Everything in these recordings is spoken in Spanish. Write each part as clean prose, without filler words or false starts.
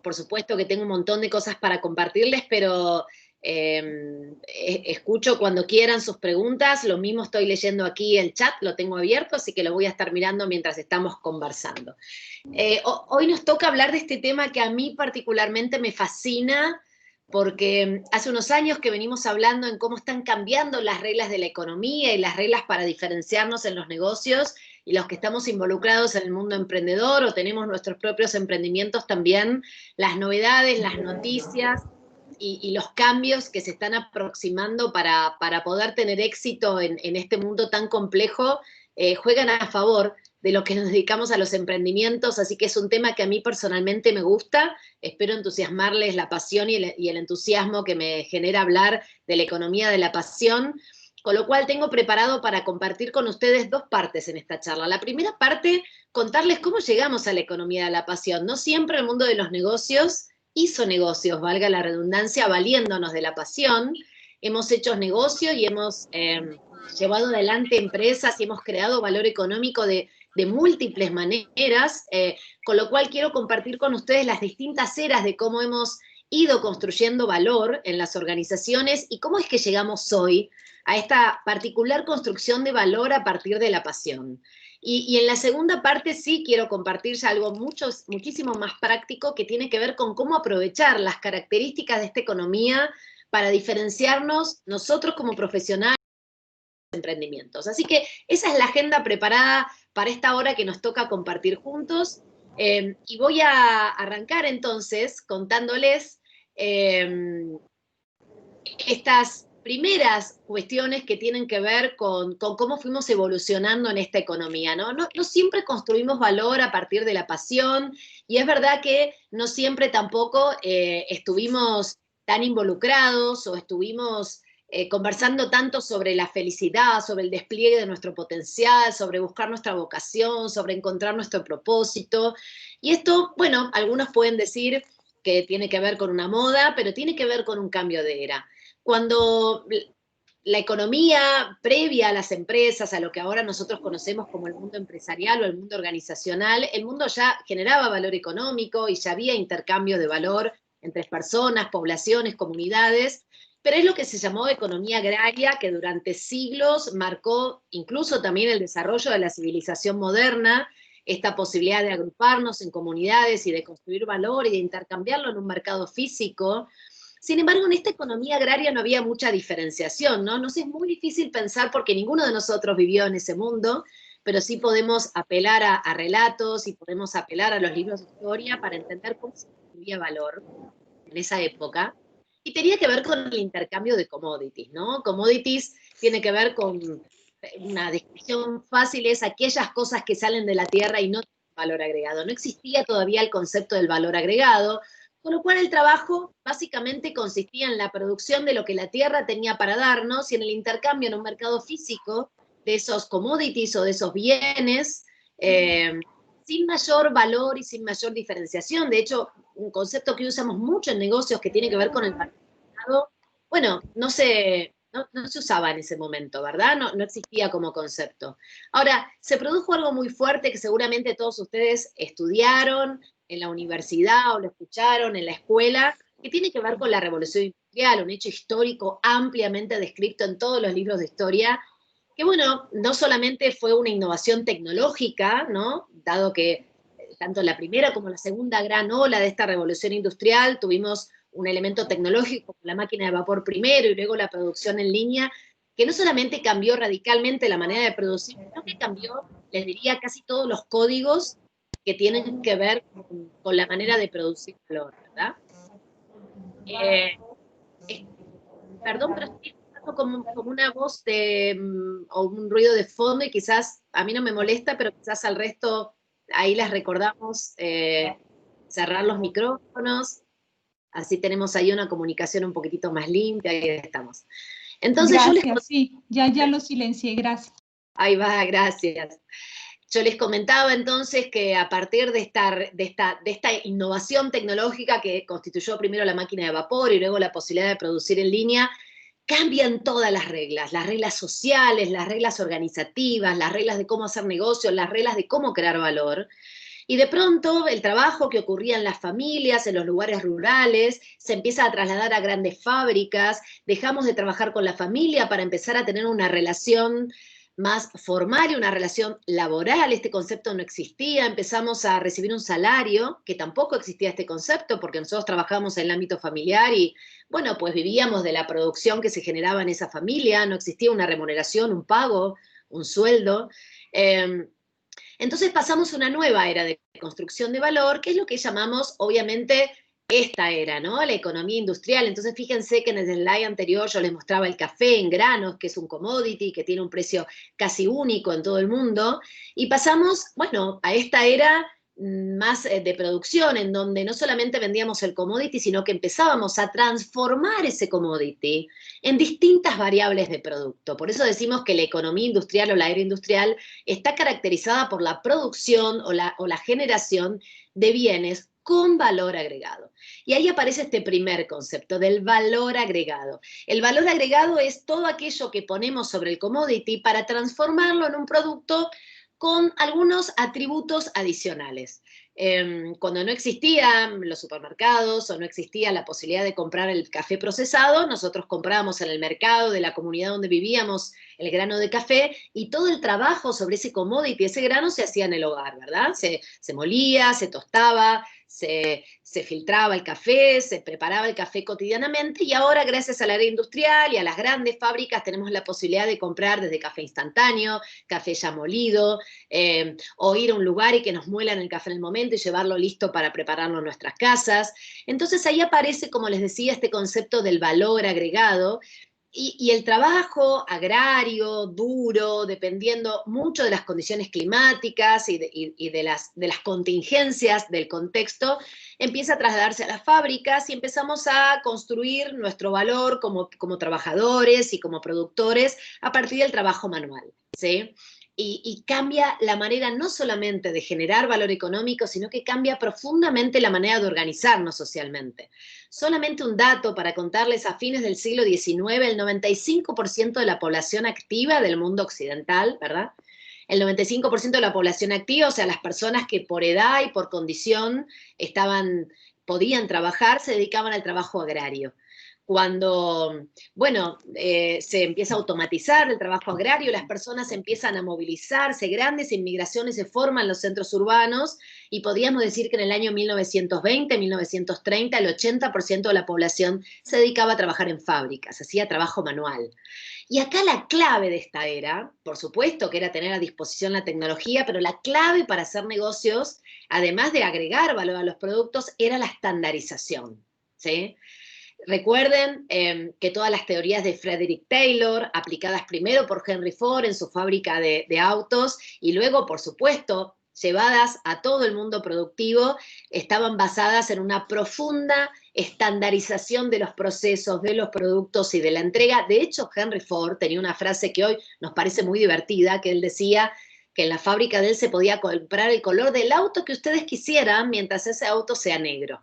Por supuesto que tengo un montón de cosas para compartirles, pero escucho cuando quieran sus preguntas. Lo mismo estoy leyendo aquí el chat, lo tengo abierto, así que lo voy a estar mirando mientras estamos conversando. Hoy nos toca hablar de este tema que a mí particularmente me fascina, porque hace unos años que venimos hablando en cómo están cambiando las reglas de la economía y las reglas para diferenciarnos en los negocios, y los que estamos involucrados en el mundo emprendedor o tenemos nuestros propios emprendimientos también, las novedades, las noticias y los cambios que se están aproximando para poder tener éxito en este mundo tan complejo, juegan a favor de lo que nos dedicamos a los emprendimientos, así que es un tema que a mí personalmente me gusta. Espero entusiasmarles la pasión y el entusiasmo que me genera hablar de la economía de la pasión, con lo cual tengo preparado para compartir con ustedes dos partes en esta charla. La primera parte, contarles cómo llegamos a la economía de la pasión. No siempre el mundo de los negocios hizo negocios, valga la redundancia, valiéndonos de la pasión. Hemos hecho negocios y hemos llevado adelante empresas y hemos creado valor económico de múltiples maneras, con lo cual quiero compartir con ustedes las distintas eras de cómo hemos ido construyendo valor en las organizaciones y cómo es que llegamos hoy a esta particular construcción de valor a partir de la pasión. Y en la segunda parte sí quiero compartir ya algo muchísimo más práctico que tiene que ver con cómo aprovechar las características de esta economía para diferenciarnos nosotros como profesionales de emprendimientos. Así que esa es la agenda preparada para esta hora que nos toca compartir juntos. Y voy a arrancar entonces contándoles estas primeras cuestiones que tienen que ver con cómo fuimos evolucionando en esta economía, ¿no? No siempre construimos valor a partir de la pasión, y es verdad que no siempre tampoco estuvimos tan involucrados o estuvimos conversando tanto sobre la felicidad, sobre el despliegue de nuestro potencial, sobre buscar nuestra vocación, sobre encontrar nuestro propósito. Y esto, bueno, algunos pueden decir que tiene que ver con una moda, pero tiene que ver con un cambio de era. Cuando la economía previa a las empresas, a lo que ahora nosotros conocemos como el mundo empresarial o el mundo organizacional, el mundo ya generaba valor económico y ya había intercambio de valor entre personas, poblaciones, comunidades, pero es lo que se llamó economía agraria, que durante siglos marcó incluso también el desarrollo de la civilización moderna, esta posibilidad de agruparnos en comunidades y de construir valor y de intercambiarlo en un mercado físico. Sin embargo, en esta economía agraria no había mucha diferenciación, ¿no? Nos es muy difícil pensar porque ninguno de nosotros vivió en ese mundo, pero sí podemos apelar a relatos y podemos apelar a los libros de historia para entender cómo se construía valor en esa época. Y tenía que ver con el intercambio de commodities, ¿no? Commodities tiene que ver con una descripción fácil, es aquellas cosas que salen de la tierra y no tienen valor agregado. No existía todavía el concepto del valor agregado, con lo cual el trabajo básicamente consistía en la producción de lo que la tierra tenía para darnos y en el intercambio en un mercado físico de esos commodities o de esos bienes, sin mayor valor y sin mayor diferenciación. De hecho, un concepto que usamos mucho en negocios que tiene que ver con el valor, bueno, no se usaba en ese momento, ¿verdad? No existía como concepto. Ahora, se produjo algo muy fuerte que seguramente todos ustedes estudiaron en la universidad o lo escucharon en la escuela, que tiene que ver con la revolución industrial, un hecho histórico ampliamente descrito en todos los libros de historia, que bueno, no solamente fue una innovación tecnológica, ¿no? Dado que tanto la primera como la segunda gran ola de esta revolución industrial tuvimos un elemento tecnológico como la máquina de vapor primero y luego la producción en línea, que no solamente cambió radicalmente la manera de producir, sino que cambió, les diría, casi todos los códigos que tienen que ver con la manera de producir valor, ¿verdad? Eh, Perdón, pero estoy escuchando como una voz o un ruido de fondo y quizás a mí no me molesta, pero quizás al resto ahí les recordamos cerrar los micrófonos, así tenemos ahí una comunicación un poquitito más limpia y ahí estamos. Entonces gracias, sí, ya lo silencié, gracias. Ahí va, gracias. Yo les comentaba entonces que a partir de esta innovación tecnológica que constituyó primero la máquina de vapor y luego la posibilidad de producir en línea, cambian todas las reglas sociales, las reglas organizativas, las reglas de cómo hacer negocios, las reglas de cómo crear valor. Y de pronto el trabajo que ocurría en las familias, en los lugares rurales, se empieza a trasladar a grandes fábricas, dejamos de trabajar con la familia para empezar a tener una relación más formal y una relación laboral. Este concepto no existía, empezamos a recibir un salario, que tampoco existía este concepto, porque nosotros trabajábamos en el ámbito familiar y, bueno, pues vivíamos de la producción que se generaba en esa familia, no existía una remuneración, un pago, un sueldo. Entonces pasamos a una nueva era de construcción de valor, que es lo que llamamos, obviamente, esta era, ¿no? La economía industrial. Entonces fíjense que en el slide anterior yo les mostraba el café en granos, que es un commodity, que tiene un precio casi único en todo el mundo, y pasamos, bueno, a esta era más de producción, en donde no solamente vendíamos el commodity, sino que empezábamos a transformar ese commodity en distintas variables de producto. Por eso decimos que la economía industrial o la era industrial está caracterizada por la producción o la generación de bienes con valor agregado. Y ahí aparece este primer concepto del valor agregado. El valor agregado es todo aquello que ponemos sobre el commodity para transformarlo en un producto con algunos atributos adicionales. Cuando no existían los supermercados o no existía la posibilidad de comprar el café procesado, nosotros comprábamos en el mercado de la comunidad donde vivíamos el grano de café y todo el trabajo sobre ese commodity, ese grano, se hacía en el hogar, ¿verdad? Se molía, se tostaba, se filtraba el café, se preparaba el café cotidianamente y ahora gracias a la era industrial y a las grandes fábricas tenemos la posibilidad de comprar desde café instantáneo, café ya molido, o ir a un lugar y que nos muelan el café en el momento y llevarlo listo para prepararlo en nuestras casas. Entonces ahí aparece, como les decía, este concepto del valor agregado. Y el trabajo agrario, duro, dependiendo mucho de las condiciones climáticas y de las contingencias del contexto, empieza a trasladarse a las fábricas y empezamos a construir nuestro valor como trabajadores y como productores a partir del trabajo manual, ¿sí? Y cambia la manera no solamente de generar valor económico, sino que cambia profundamente la manera de organizarnos socialmente. Solamente un dato para contarles: a fines del siglo XIX, el 95% de la población activa del mundo occidental, ¿verdad? El 95% de la población activa, o sea, las personas que por edad y por condición podían trabajar, se dedicaban al trabajo agrario. Cuando, bueno, se empieza a automatizar el trabajo agrario, las personas empiezan a movilizarse, grandes inmigraciones se forman en los centros urbanos y podríamos decir que en el año 1920, 1930, el 80% de la población se dedicaba a trabajar en fábricas, hacía trabajo manual. Y acá la clave de esta era, por supuesto que era tener a disposición la tecnología, pero la clave para hacer negocios, además de agregar valor a los productos, era la estandarización, ¿sí? Recuerden que todas las teorías de Frederick Taylor, aplicadas primero por Henry Ford en su fábrica de autos y luego, por supuesto, llevadas a todo el mundo productivo, estaban basadas en una profunda estandarización de los procesos, de los productos y de la entrega. De hecho, Henry Ford tenía una frase que hoy nos parece muy divertida, que él decía que en la fábrica de él se podía comprar el color del auto que ustedes quisieran mientras ese auto sea negro.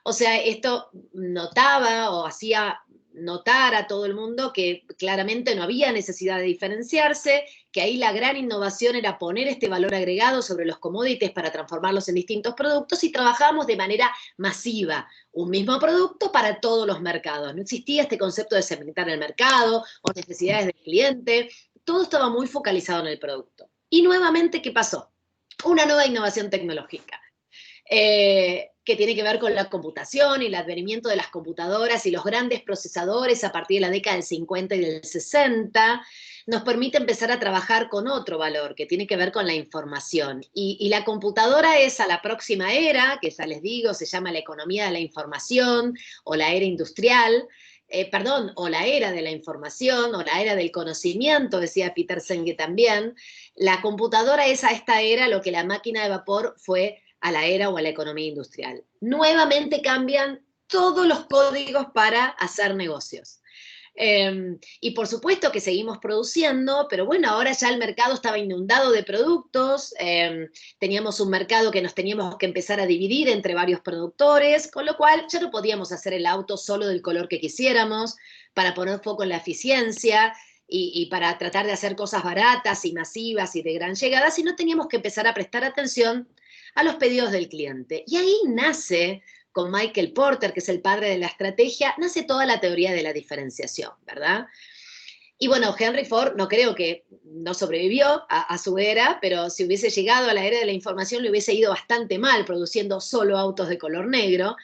O sea, esto notaba o hacía notar a todo el mundo que claramente no había necesidad de diferenciarse, que ahí la gran innovación era poner este valor agregado sobre los commodities para transformarlos en distintos productos y trabajábamos de manera masiva, un mismo producto para todos los mercados. No existía este concepto de segmentar el mercado o necesidades del cliente, todo estaba muy focalizado en el producto. Y nuevamente, ¿qué pasó? Una nueva innovación tecnológica. Que tiene que ver con la computación y el advenimiento de las computadoras y los grandes procesadores a partir de la década del 50 y del 60, nos permite empezar a trabajar con otro valor que tiene que ver con la información. Y la computadora es a la próxima era, que ya les digo, se llama la economía de la información o la era industrial, o la era de la información o la era del conocimiento, decía Peter Senge también. La computadora es a esta era lo que la máquina de vapor fue a la era o a la economía industrial. Nuevamente cambian todos los códigos para hacer negocios. Y por supuesto que seguimos produciendo, pero bueno, ahora ya el mercado estaba inundado de productos, teníamos un mercado que nos teníamos que empezar a dividir entre varios productores, con lo cual ya no podíamos hacer el auto solo del color que quisiéramos, para poner foco en la eficiencia y para tratar de hacer cosas baratas y masivas y de gran llegada, sino teníamos que empezar a prestar atención a los pedidos del cliente. Y ahí nace, con Michael Porter, que es el padre de la estrategia, nace toda la teoría de la diferenciación, ¿verdad? Y bueno, Henry Ford no creo que no sobrevivió a su era, pero si hubiese llegado a la era de la información le hubiese ido bastante mal produciendo solo autos de color negro,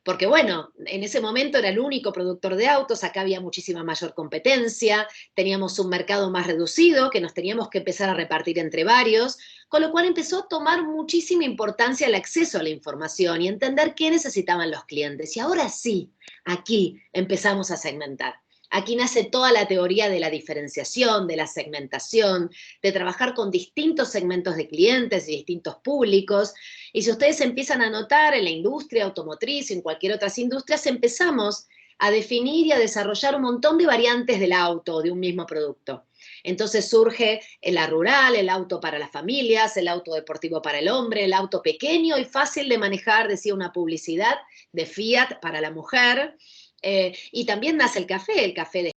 porque bueno, en ese momento era el único productor de autos, acá había muchísima mayor competencia, teníamos un mercado más reducido que nos teníamos que empezar a repartir entre varios, con lo cual empezó a tomar muchísima importancia el acceso a la información y entender qué necesitaban los clientes. Y ahora sí, aquí empezamos a segmentar. Aquí nace toda la teoría de la diferenciación, de la segmentación, de trabajar con distintos segmentos de clientes y distintos públicos. Y si ustedes empiezan a notar en la industria automotriz y en cualquier otras industrias, empezamos a definir y a desarrollar un montón de variantes del auto, de un mismo producto. Entonces surge el rural, el auto para las familias, el auto deportivo para el hombre, el auto pequeño y fácil de manejar, decía una publicidad de Fiat para la mujer. Y también nace el café de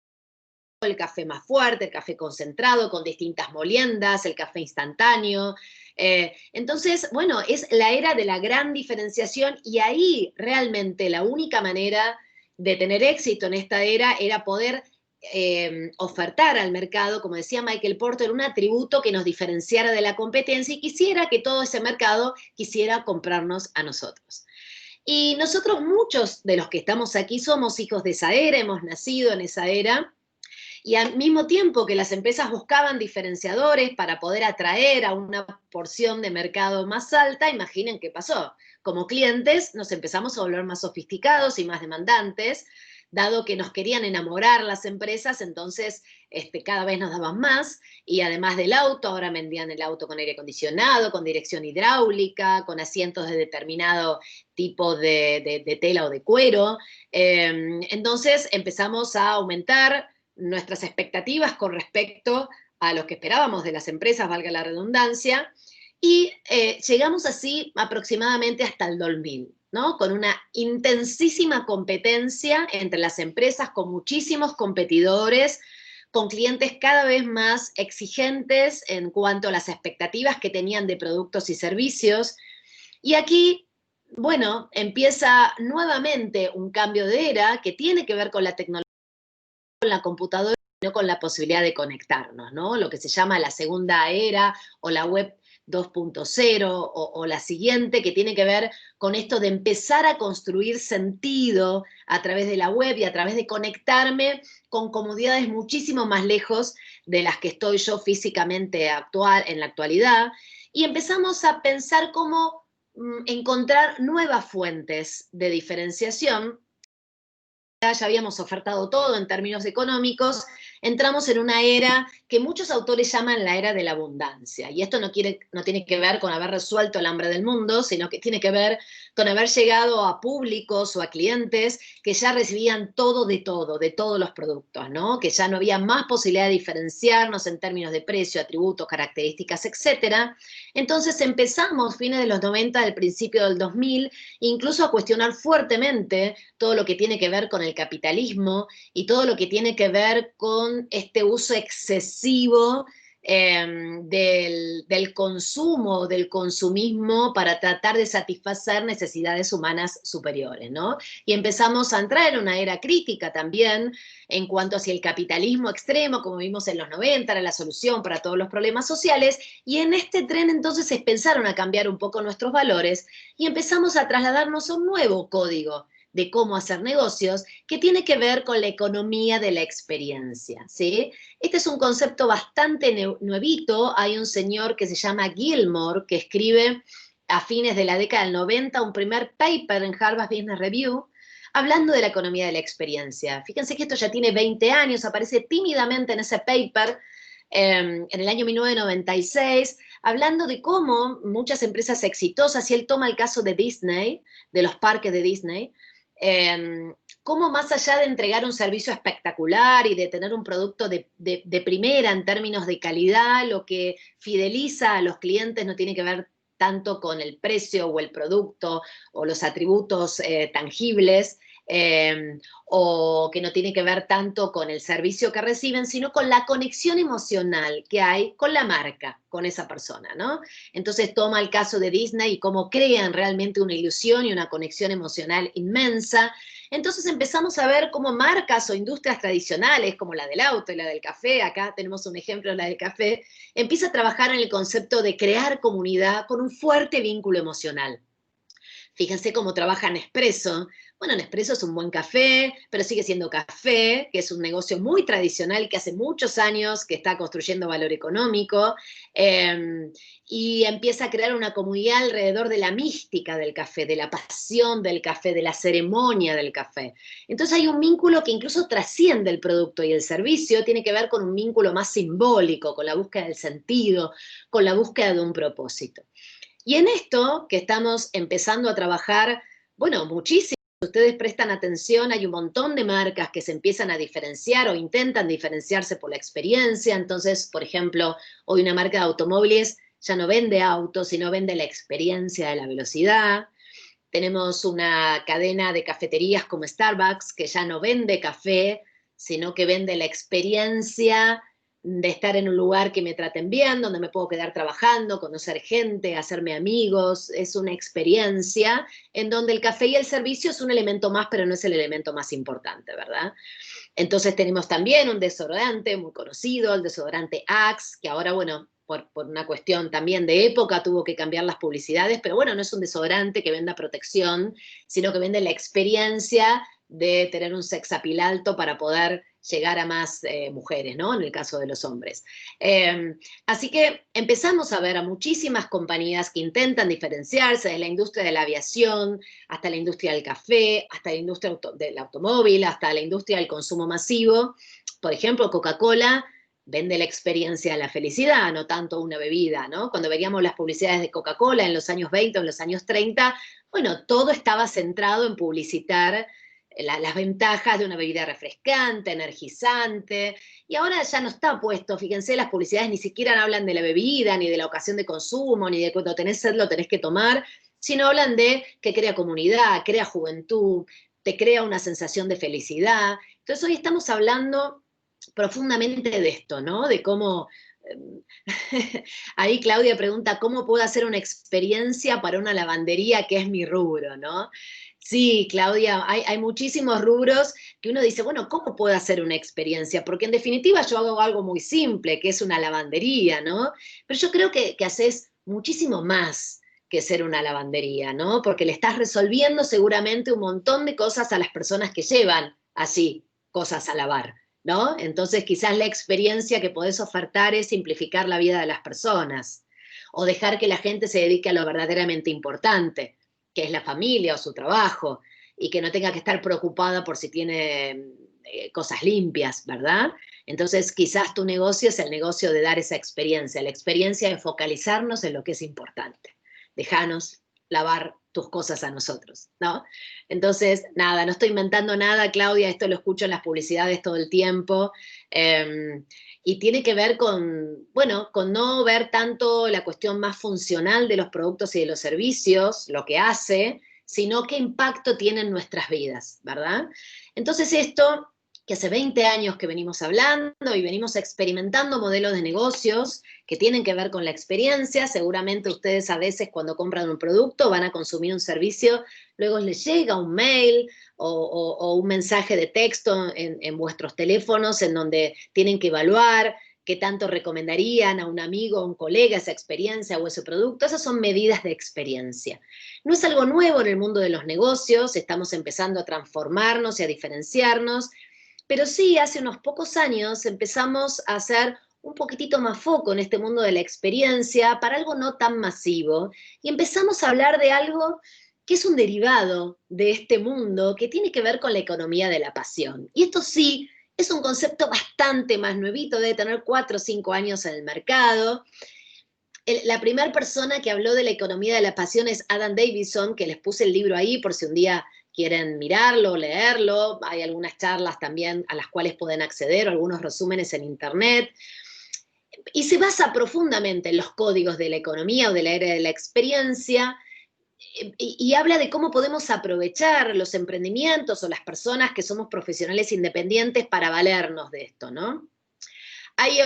el café más fuerte, el café concentrado con distintas moliendas, el café instantáneo. Entonces, bueno, es la era de la gran diferenciación y ahí realmente la única manera de tener éxito en esta era poder ofertar al mercado, como decía Michael Porter, un atributo que nos diferenciara de la competencia y quisiera que todo ese mercado quisiera comprarnos a nosotros. Y nosotros, muchos de los que estamos aquí, somos hijos de esa era, hemos nacido en esa era, y al mismo tiempo que las empresas buscaban diferenciadores para poder atraer a una porción de mercado más alta, imaginen qué pasó. Como clientes nos empezamos a volver más sofisticados y más demandantes, dado que nos querían enamorar las empresas, entonces cada vez nos daban más, y además del auto, ahora vendían el auto con aire acondicionado, con dirección hidráulica, con asientos de determinado tipo de tela o de cuero. Entonces empezamos a aumentar nuestras expectativas con respecto a lo que esperábamos de las empresas, valga la redundancia, y llegamos así aproximadamente hasta el 2000, ¿no? Con una intensísima competencia entre las empresas, con muchísimos competidores, con clientes cada vez más exigentes en cuanto a las expectativas que tenían de productos y servicios. Y aquí, bueno, empieza nuevamente un cambio de era que tiene que ver con la tecnología, con la computadora, no con la posibilidad de conectarnos, ¿no? Lo que se llama la segunda era o la web 2.0 o la siguiente, que tiene que ver con esto de empezar a construir sentido a través de la web y a través de conectarme con comodidades muchísimo más lejos de las que estoy yo físicamente en la actualidad, y empezamos a pensar cómo encontrar nuevas fuentes de diferenciación. Ya habíamos ofertado todo en términos económicos, entramos en una era que muchos autores llaman la era de la abundancia. Y esto no tiene que ver con haber resuelto el hambre del mundo, sino que tiene que ver con haber llegado a públicos o a clientes que ya recibían todo, de todos los productos, ¿no? Que ya no había más posibilidad de diferenciarnos en términos de precio, atributos, características, etcétera. Entonces empezamos, fines de los 90, al principio del 2000, incluso a cuestionar fuertemente todo lo que tiene que ver con el capitalismo y todo lo que tiene que ver con este uso excesivo del consumo, del consumismo para tratar de satisfacer necesidades humanas superiores, ¿no? Y empezamos a entrar en una era crítica también en cuanto a si el capitalismo extremo, como vimos en los 90, era la solución para todos los problemas sociales, y en este tren entonces se empezaron a cambiar un poco nuestros valores y empezamos a trasladarnos a un nuevo código de cómo hacer negocios, que tiene que ver con la economía de la experiencia, ¿sí? Este es un concepto bastante nuevito. Hay un señor que se llama Gilmore, que escribe a fines de la década del 90 un primer paper en Harvard Business Review, hablando de la economía de la experiencia. Fíjense que esto ya tiene 20 años, aparece tímidamente en ese paper, en el año 1996, hablando de cómo muchas empresas exitosas, y él toma el caso de Disney, de los parques de Disney, cómo más allá de entregar un servicio espectacular y de tener un producto de primera en términos de calidad, lo que fideliza a los clientes no tiene que ver tanto con el precio o el producto o los atributos tangibles, o que no tiene que ver tanto con el servicio que reciben, sino con la conexión emocional que hay con la marca, con esa persona, ¿no? Entonces toma el caso de Disney y cómo crean realmente una ilusión y una conexión emocional inmensa. Entonces empezamos a ver cómo marcas o industrias tradicionales, como la del auto y la del café, acá tenemos un ejemplo, la del café, empieza a trabajar en el concepto de crear comunidad con un fuerte vínculo emocional. Fíjense cómo trabaja Nespresso. Bueno, Nespresso es un buen café, pero sigue siendo café, que es un negocio muy tradicional que hace muchos años que está construyendo valor económico, y empieza a crear una comunidad alrededor de la mística del café, de la pasión del café, de la ceremonia del café. Entonces hay un vínculo que incluso trasciende el producto y el servicio, tiene que ver con un vínculo más simbólico, con la búsqueda del sentido, con la búsqueda de un propósito. Y en esto que estamos empezando a trabajar, bueno, muchísimo, si ustedes prestan atención, hay un montón de marcas que se empiezan a diferenciar o intentan diferenciarse por la experiencia. Entonces, por ejemplo, hoy una marca de automóviles ya no vende autos, sino vende la experiencia de la velocidad. Tenemos una cadena de cafeterías como Starbucks que ya no vende café, sino que vende la experiencia de estar en un lugar que me traten bien, donde me puedo quedar trabajando, conocer gente, hacerme amigos. Es una experiencia en donde el café y el servicio es un elemento más, pero no es el elemento más importante, ¿verdad? Entonces tenemos también un desodorante muy conocido, el desodorante Axe, que ahora, bueno, por una cuestión también de época tuvo que cambiar las publicidades, pero bueno, no es un desodorante que venda protección, sino que vende la experiencia de tener un sex appeal alto para poder llegar a más mujeres, ¿no? En el caso de los hombres. Así que empezamos a ver a muchísimas compañías que intentan diferenciarse de la industria de la aviación, hasta la industria del café, hasta la industria del automóvil, hasta la industria del consumo masivo. Por ejemplo, Coca-Cola vende la experiencia de la felicidad, no tanto una bebida, ¿no? Cuando veíamos las publicidades de Coca-Cola en los años 20 o en los años 30, bueno, todo estaba centrado en publicitar las ventajas de una bebida refrescante, energizante, y ahora ya no está puesto. Fíjense, las publicidades ni siquiera hablan de la bebida, ni de la ocasión de consumo, ni de cuando tenés sed lo tenés que tomar, sino hablan de que crea comunidad, crea juventud, te crea una sensación de felicidad. Entonces hoy estamos hablando profundamente de esto, ¿no? De cómo... Ahí Claudia pregunta, ¿cómo puedo hacer una experiencia para una lavandería que es mi rubro, ¿no? Sí, Claudia, hay muchísimos rubros que uno dice, bueno, ¿cómo puedo hacer una experiencia? Porque en definitiva yo hago algo muy simple, que es una lavandería, ¿no? Pero yo creo que haces muchísimo más que ser una lavandería, ¿no? Porque le estás resolviendo seguramente un montón de cosas a las personas que llevan así cosas a lavar, ¿no? Entonces quizás la experiencia que podés ofertar es simplificar la vida de las personas o dejar que la gente se dedique a lo verdaderamente importante, que es la familia o su trabajo, y que no tenga que estar preocupada por si tiene cosas limpias, ¿verdad? Entonces quizás tu negocio es el negocio de dar esa experiencia, la experiencia de focalizarnos en lo que es importante. Déjanos lavar tus cosas a nosotros, ¿no? Entonces, nada, no estoy inventando nada, Claudia, esto lo escucho en las publicidades todo el tiempo, y tiene que ver con, bueno, con no ver tanto la cuestión más funcional de los productos y de los servicios, lo que hace, sino qué impacto tiene en nuestras vidas, ¿verdad? Entonces esto, que hace 20 años que venimos hablando y venimos experimentando modelos de negocios que tienen que ver con la experiencia. Seguramente ustedes a veces cuando compran un producto van a consumir un servicio, luego les llega un mail o un mensaje de texto en vuestros teléfonos en donde tienen que evaluar qué tanto recomendarían a un amigo o un colega esa experiencia o ese producto. Esas son medidas de experiencia. No es algo nuevo en el mundo de los negocios, estamos empezando a transformarnos y a diferenciarnos, pero sí, hace unos pocos años empezamos a hacer un poquitito más foco en este mundo de la experiencia para algo no tan masivo, y empezamos a hablar de algo que es un derivado de este mundo que tiene que ver con la economía de la pasión. Y esto sí, es un concepto bastante más nuevito, debe tener 4 o 5 años en el mercado. La primera persona que habló de la economía de la pasión es Adam Davidson, que les puse el libro ahí por si un día quieren mirarlo, leerlo. Hay algunas charlas también a las cuales pueden acceder, algunos resúmenes en internet. Y se basa profundamente en los códigos de la economía o de la era de la experiencia, y habla de cómo podemos aprovechar los emprendimientos o las personas que somos profesionales independientes para valernos de esto, ¿no? Hay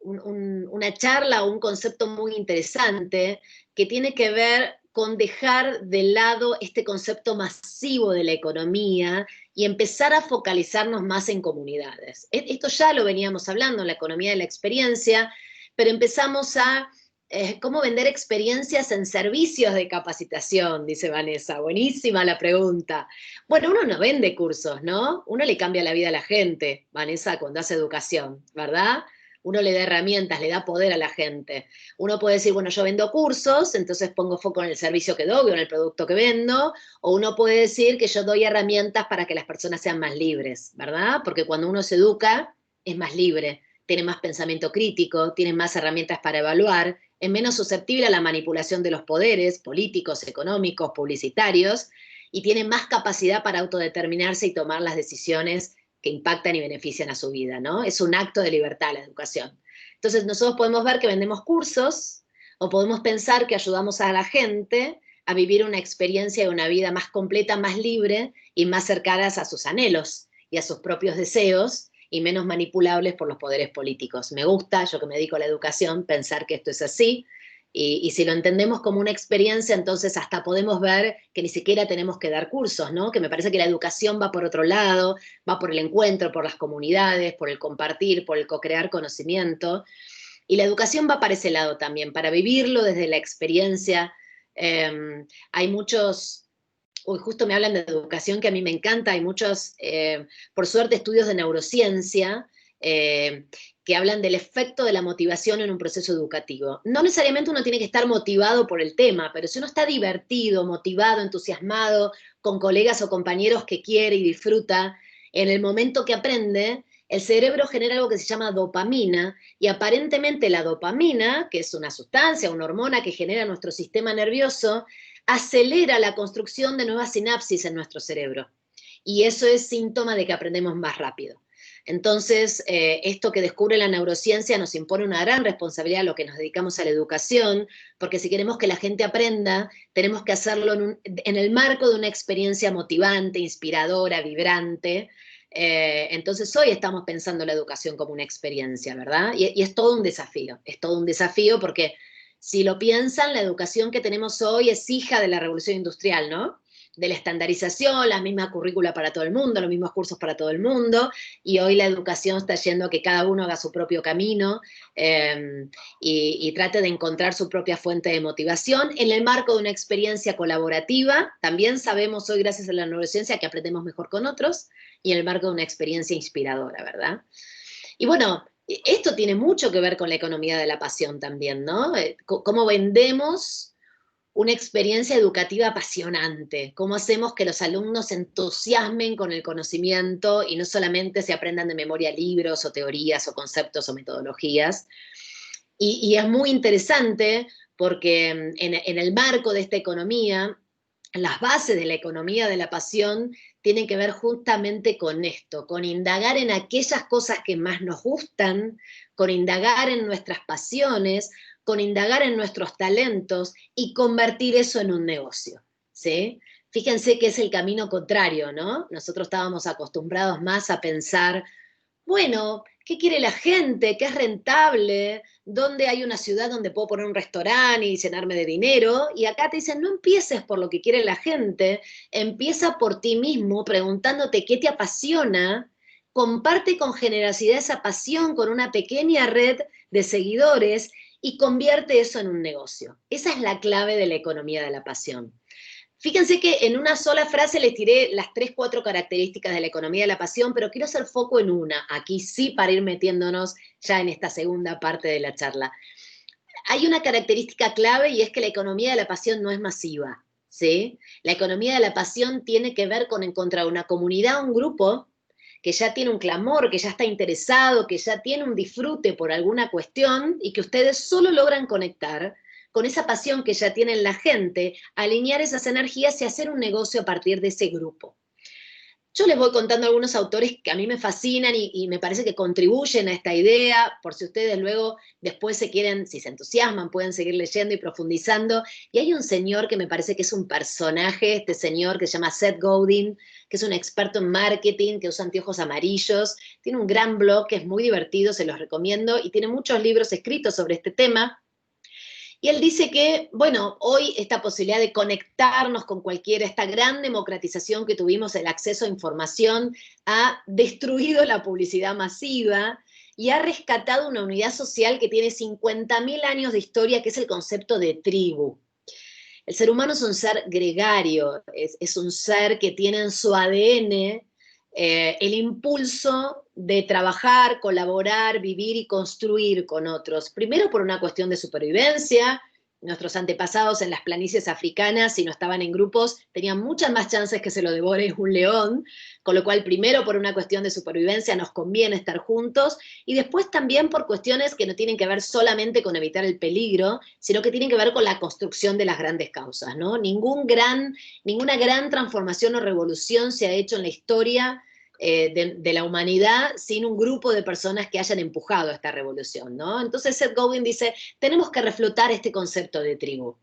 una charla o un concepto muy interesante que tiene que ver con dejar de lado este concepto masivo de la economía y empezar a focalizarnos más en comunidades. Esto ya lo veníamos hablando en la economía de la experiencia, pero empezamos a cómo vender experiencias en servicios de capacitación, dice Vanessa. Buenísima la pregunta. Bueno, uno no vende cursos, ¿no? Uno le cambia la vida a la gente, Vanessa, cuando hace educación, ¿verdad? Uno le da herramientas, le da poder a la gente. Uno puede decir, bueno, yo vendo cursos, entonces pongo foco en el servicio que doy o en el producto que vendo, o uno puede decir que yo doy herramientas para que las personas sean más libres, ¿verdad? Porque cuando uno se educa, es más libre, tiene más pensamiento crítico, tiene más herramientas para evaluar, es menos susceptible a la manipulación de los poderes políticos, económicos, publicitarios, y tiene más capacidad para autodeterminarse y tomar las decisiones que impactan y benefician a su vida, ¿no? Es un acto de libertad la educación. Entonces nosotros podemos ver que vendemos cursos o podemos pensar que ayudamos a la gente a vivir una experiencia de una vida más completa, más libre y más cercanas a sus anhelos y a sus propios deseos y menos manipulables por los poderes políticos. Me gusta, yo que me dedico a la educación, pensar que esto es así, y si lo entendemos como una experiencia, entonces hasta podemos ver que ni siquiera tenemos que dar cursos, ¿no? Que me parece que la educación va por otro lado, va por el encuentro, por las comunidades, por el compartir, por el co-crear conocimiento. Y la educación va para ese lado también, para vivirlo desde la experiencia. Hay muchos, uy, justo me hablan de educación que a mí me encanta, hay muchos, por suerte, estudios de neurociencia eh, que hablan del efecto de la motivación en un proceso educativo. No necesariamente uno tiene que estar motivado por el tema, pero si uno está divertido, motivado, entusiasmado, con colegas o compañeros que quiere y disfruta, en el momento que aprende, el cerebro genera algo que se llama dopamina, y aparentemente la dopamina, que es una sustancia, una hormona que genera nuestro sistema nervioso, acelera la construcción de nuevas sinapsis en nuestro cerebro. Y eso es síntoma de que aprendemos más rápido. Entonces, esto que descubre la neurociencia nos impone una gran responsabilidad a lo que nos dedicamos a la educación, porque si queremos que la gente aprenda, tenemos que hacerlo en el marco de una experiencia motivante, inspiradora, vibrante. Entonces, hoy estamos pensando la educación como una experiencia, ¿verdad? Y es todo un desafío porque si lo piensan, la educación que tenemos hoy es hija de la revolución industrial, ¿no? De la estandarización, la misma currícula para todo el mundo, los mismos cursos para todo el mundo, y hoy la educación está yendo a que cada uno haga su propio camino y trate de encontrar su propia fuente de motivación en el marco de una experiencia colaborativa. También sabemos hoy, gracias a la neurociencia, que aprendemos mejor con otros, y en el marco de una experiencia inspiradora, ¿verdad? Y bueno, esto tiene mucho que ver con la economía de la pasión también, ¿no? Cómo vendemos una experiencia educativa apasionante, cómo hacemos que los alumnos se entusiasmen con el conocimiento y no solamente se aprendan de memoria libros o teorías o conceptos o metodologías. Y es muy interesante porque en el marco de esta economía, las bases de la economía de la pasión tienen que ver justamente con esto, con indagar en aquellas cosas que más nos gustan, con indagar en nuestras pasiones, con indagar en nuestros talentos y convertir eso en un negocio, ¿sí? Fíjense que es el camino contrario, ¿no? Nosotros estábamos acostumbrados más a pensar, bueno, ¿qué quiere la gente? ¿Qué es rentable? ¿Dónde hay una ciudad donde puedo poner un restaurante y llenarme de dinero? Y acá te dicen, no empieces por lo que quiere la gente, empieza por ti mismo preguntándote qué te apasiona, comparte con generosidad esa pasión con una pequeña red de seguidores y convierte eso en un negocio. Esa es la clave de la economía de la pasión. Fíjense que en una sola frase les tiré las 3, 4 características de la economía de la pasión, pero quiero hacer foco en una, aquí sí, para ir metiéndonos ya en esta segunda parte de la charla. Hay una característica clave y es que la economía de la pasión no es masiva, ¿sí? La economía de la pasión tiene que ver con encontrar una comunidad, un grupo que ya tiene un clamor, que ya está interesado, que ya tiene un disfrute por alguna cuestión y que ustedes solo logran conectar con esa pasión que ya tiene la gente, alinear esas energías y hacer un negocio a partir de ese grupo. Yo les voy contando algunos autores que a mí me fascinan y me parece que contribuyen a esta idea, por si ustedes luego después se quieren, si se entusiasman, pueden seguir leyendo y profundizando. Y hay un señor que me parece que es un personaje, este señor que se llama Seth Godin, que es un experto en marketing, que usa anteojos amarillos, tiene un gran blog que es muy divertido, se los recomiendo, y tiene muchos libros escritos sobre este tema. Y él dice que, bueno, hoy esta posibilidad de conectarnos con cualquiera, esta gran democratización que tuvimos, el acceso a información, ha destruido la publicidad masiva y ha rescatado una unidad social que tiene 50.000 años de historia, que es el concepto de tribu. El ser humano es un ser gregario, es un ser que tiene en su ADN el impulso de trabajar, colaborar, vivir y construir con otros. Primero por una cuestión de supervivencia. Nuestros antepasados en las planicies africanas, si no estaban en grupos, tenían muchas más chances que se lo devore un león, con lo cual primero por una cuestión de supervivencia nos conviene estar juntos, y después también por cuestiones que no tienen que ver solamente con evitar el peligro, sino que tienen que ver con la construcción de las grandes causas, ¿no? Ninguna gran transformación o revolución se ha hecho en la historia de la humanidad sin un grupo de personas que hayan empujado esta revolución, ¿no? Entonces Seth Godin dice, tenemos que reflotar este concepto de tribu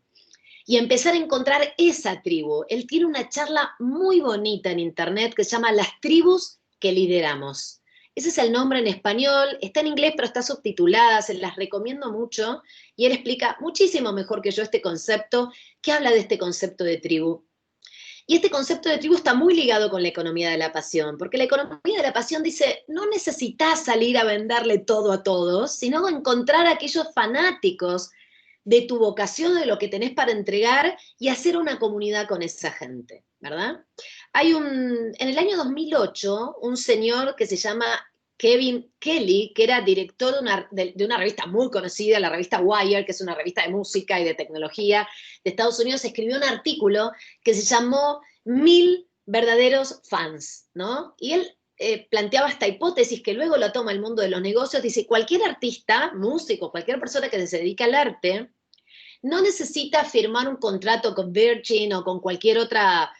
y empezar a encontrar esa tribu. Él tiene una charla muy bonita en internet que se llama Las tribus que lideramos. Ese es el nombre en español, está en inglés pero está subtitulada, se las recomiendo mucho, y él explica muchísimo mejor que yo este concepto, que habla de este concepto de tribu. Y este concepto de tribu está muy ligado con la economía de la pasión, porque la economía de la pasión dice, no necesitas salir a venderle todo a todos, sino encontrar a aquellos fanáticos de tu vocación, de lo que tenés para entregar, y hacer una comunidad con esa gente, ¿verdad? En el año 2008, un señor que se llama Kevin Kelly, que era director de una revista muy conocida, la revista Wired, que es una revista de música y de tecnología de Estados Unidos, escribió un artículo que se llamó 1000 verdaderos fans, ¿no? Y él planteaba esta hipótesis que luego la toma el mundo de los negocios, dice, cualquier artista, músico, cualquier persona que se dedica al arte, no necesita firmar un contrato con Virgin o con cualquier otra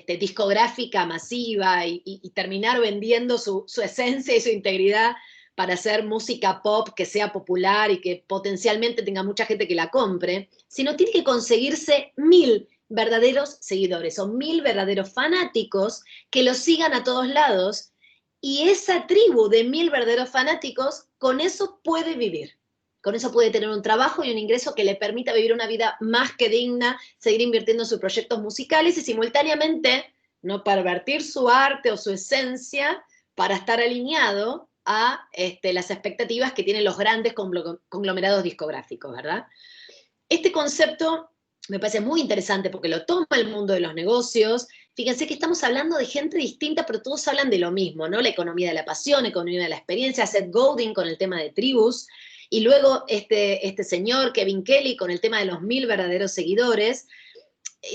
discográfica masiva y terminar vendiendo su esencia y su integridad para hacer música pop que sea popular y que potencialmente tenga mucha gente que la compre, sino tiene que conseguirse 1000 verdaderos seguidores o 1000 verdaderos fanáticos que lo sigan a todos lados, y esa tribu de 1000 verdaderos fanáticos con eso puede vivir. Con eso puede tener un trabajo y un ingreso que le permita vivir una vida más que digna, seguir invirtiendo en sus proyectos musicales y simultáneamente no pervertir su arte o su esencia para estar alineado a las expectativas que tienen los grandes conglomerados discográficos, ¿verdad? Este concepto me parece muy interesante porque lo toma el mundo de los negocios. Fíjense que estamos hablando de gente distinta, pero todos hablan de lo mismo, ¿no? La economía de la pasión, economía de la experiencia, Seth Godin con el tema de tribus, y luego este señor, Kevin Kelly, con el tema de los 1000 verdaderos seguidores.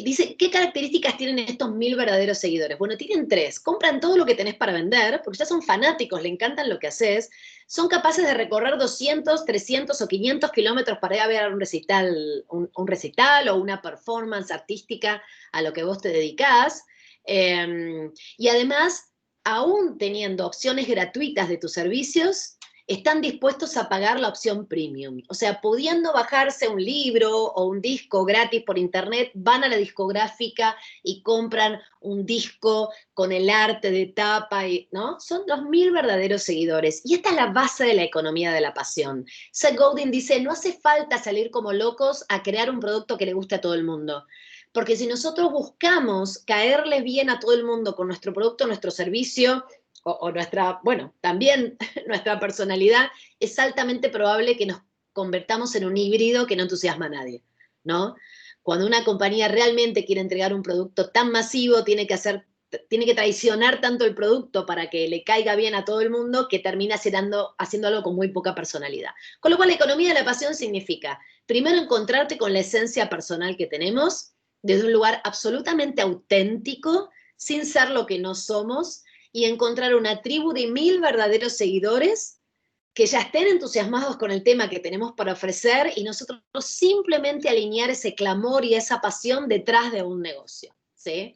Dice, ¿qué características tienen estos 1000 verdaderos seguidores? Bueno, tienen 3. Compran todo lo que tenés para vender, porque ya son fanáticos, le encantan lo que haces. Son capaces de recorrer 200, 300 o 500 kilómetros para ir a ver un recital o una performance artística a lo que vos te dedicás. Y además, aún teniendo opciones gratuitas de tus servicios, están dispuestos a pagar la opción premium. O sea, pudiendo bajarse un libro o un disco gratis por internet, van a la discográfica y compran un disco con el arte de tapa, ¿no? Son los 1000 verdaderos seguidores. Y esta es la base de la economía de la pasión. Seth Godin dice, no hace falta salir como locos a crear un producto que le guste a todo el mundo. Porque si nosotros buscamos caerle bien a todo el mundo con nuestro producto, nuestro servicio, o nuestra, bueno, también nuestra personalidad, es altamente probable que nos convertamos en un híbrido que no entusiasma a nadie, ¿no? Cuando una compañía realmente quiere entregar un producto tan masivo, tiene que traicionar tanto el producto para que le caiga bien a todo el mundo, que termina haciendo algo con muy poca personalidad. Con lo cual, la economía de la pasión significa, primero, encontrarte con la esencia personal que tenemos, desde un lugar absolutamente auténtico, sin ser lo que no somos, y encontrar una tribu de 1000 verdaderos seguidores que ya estén entusiasmados con el tema que tenemos para ofrecer, y nosotros simplemente alinear ese clamor y esa pasión detrás de un negocio, ¿sí?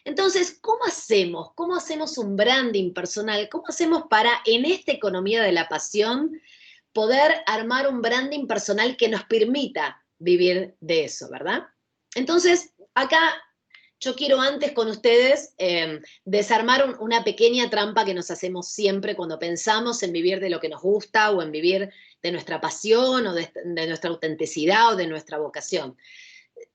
Entonces, ¿cómo hacemos? ¿Cómo hacemos un branding personal? ¿Cómo hacemos para, en esta economía de la pasión, poder armar un branding personal que nos permita vivir de eso, ¿verdad? Entonces, acá yo quiero antes con ustedes desarmar una pequeña trampa que nos hacemos siempre cuando pensamos en vivir de lo que nos gusta o en vivir de nuestra pasión o de nuestra autenticidad o de nuestra vocación.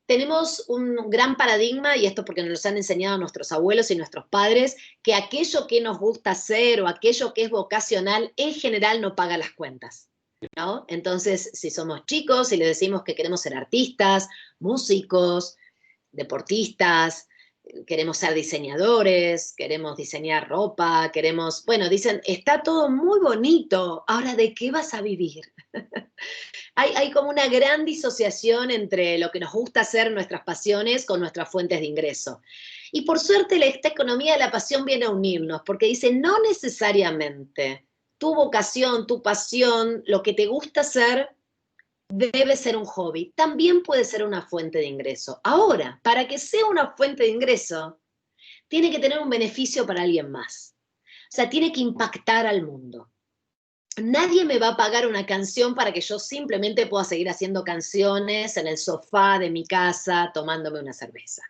Tenemos un gran paradigma, y esto porque nos lo han enseñado nuestros abuelos y nuestros padres, que aquello que nos gusta hacer o aquello que es vocacional en general no paga las cuentas, ¿no? Entonces, si somos chicos y les decimos que queremos ser artistas, músicos, deportistas, queremos ser diseñadores, queremos diseñar ropa, queremos, bueno, dicen, está todo muy bonito, ahora ¿de qué vas a vivir? Hay como una gran disociación entre lo que nos gusta hacer, nuestras pasiones, con nuestras fuentes de ingreso. Y por suerte esta economía de la pasión viene a unirnos, porque dice, no necesariamente tu vocación, tu pasión, lo que te gusta hacer, debe ser un hobby. También puede ser una fuente de ingreso. Ahora, para que sea una fuente de ingreso, tiene que tener un beneficio para alguien más. O sea, tiene que impactar al mundo. Nadie me va a pagar una canción para que yo simplemente pueda seguir haciendo canciones en el sofá de mi casa tomándome una cerveza.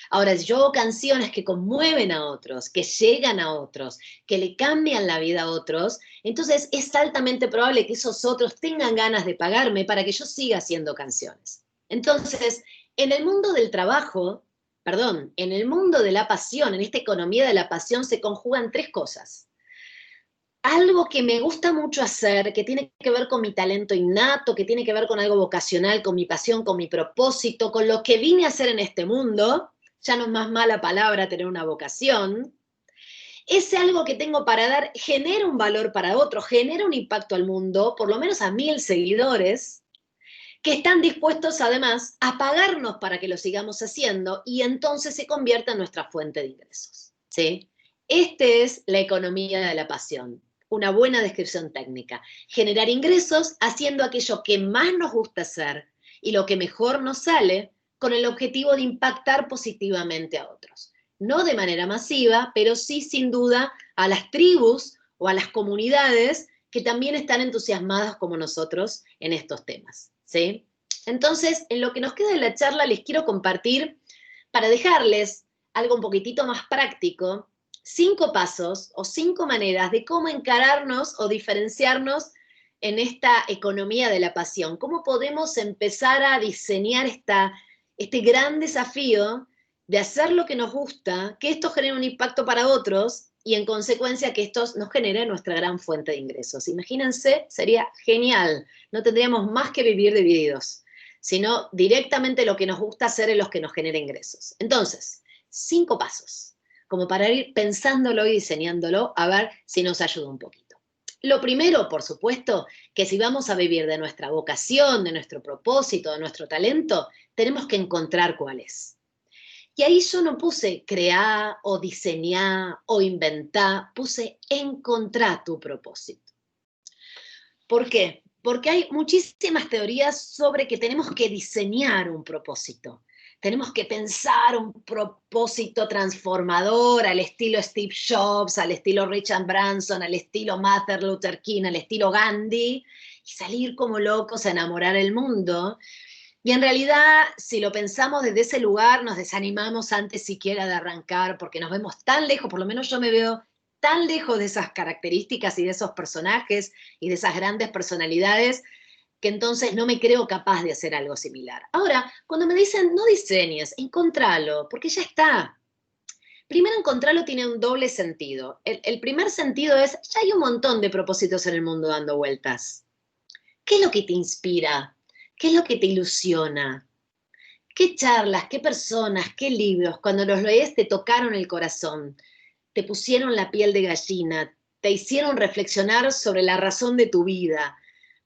Ahora, si yo hago canciones que conmueven a otros, que llegan a otros, que le cambian la vida a otros, entonces es altamente probable que esos otros tengan ganas de pagarme para que yo siga haciendo canciones. Entonces, en el mundo del trabajo, perdón, en el mundo de la pasión, en esta economía de la pasión se conjugan tres cosas. Algo que me gusta mucho hacer, que tiene que ver con mi talento innato, que tiene que ver con algo vocacional, con mi pasión, con mi propósito, con lo que vine a hacer en este mundo, ya no es más mala palabra tener una vocación, ese algo que tengo para dar genera un valor para otro, genera un impacto al mundo, por lo menos a 1000 seguidores, que están dispuestos además a pagarnos para que lo sigamos haciendo y entonces se convierta en nuestra fuente de ingresos, ¿sí? Esta es la economía de la pasión. Una buena descripción técnica. Generar ingresos haciendo aquello que más nos gusta hacer y lo que mejor nos sale con el objetivo de impactar positivamente a otros. No de manera masiva, pero sí sin duda a las tribus o a las comunidades que también están entusiasmadas como nosotros en estos temas, ¿sí? Entonces, en lo que nos queda de la charla les quiero compartir, para dejarles algo un poquitito más práctico, 5 pasos o 5 maneras de cómo encararnos o diferenciarnos en esta economía de la pasión. Cómo podemos empezar a diseñar este gran desafío de hacer lo que nos gusta, que esto genere un impacto para otros y en consecuencia que esto nos genere nuestra gran fuente de ingresos. Imagínense, sería genial. No tendríamos más que vivir divididos, sino directamente lo que nos gusta hacer es lo que nos genera ingresos. Entonces, 5 pasos como para ir pensándolo y diseñándolo, a ver si nos ayuda un poquito. Lo primero, por supuesto, que si vamos a vivir de nuestra vocación, de nuestro propósito, de nuestro talento, tenemos que encontrar cuál es. Y ahí yo no puse crear o diseñar o inventar, puse encontrar tu propósito. ¿Por qué? Porque hay muchísimas teorías sobre que tenemos que diseñar un propósito. Tenemos que pensar un propósito transformador al estilo Steve Jobs, al estilo Richard Branson, al estilo Martin Luther King, al estilo Gandhi, y salir como locos a enamorar el mundo. Y en realidad, si lo pensamos desde ese lugar, nos desanimamos antes siquiera de arrancar, porque nos vemos tan lejos, por lo menos yo me veo tan lejos de esas características y de esos personajes y de esas grandes personalidades, que entonces no me creo capaz de hacer algo similar. Ahora, cuando me dicen no diseñes, encontralo, porque ya está. Primero, encontrarlo tiene un doble sentido. El primer sentido es, ya hay un montón de propósitos en el mundo dando vueltas. ¿Qué es lo que te inspira? ¿Qué es lo que te ilusiona? ¿Qué charlas, qué personas, qué libros, cuando los lees te tocaron el corazón, te pusieron la piel de gallina, te hicieron reflexionar sobre la razón de tu vida?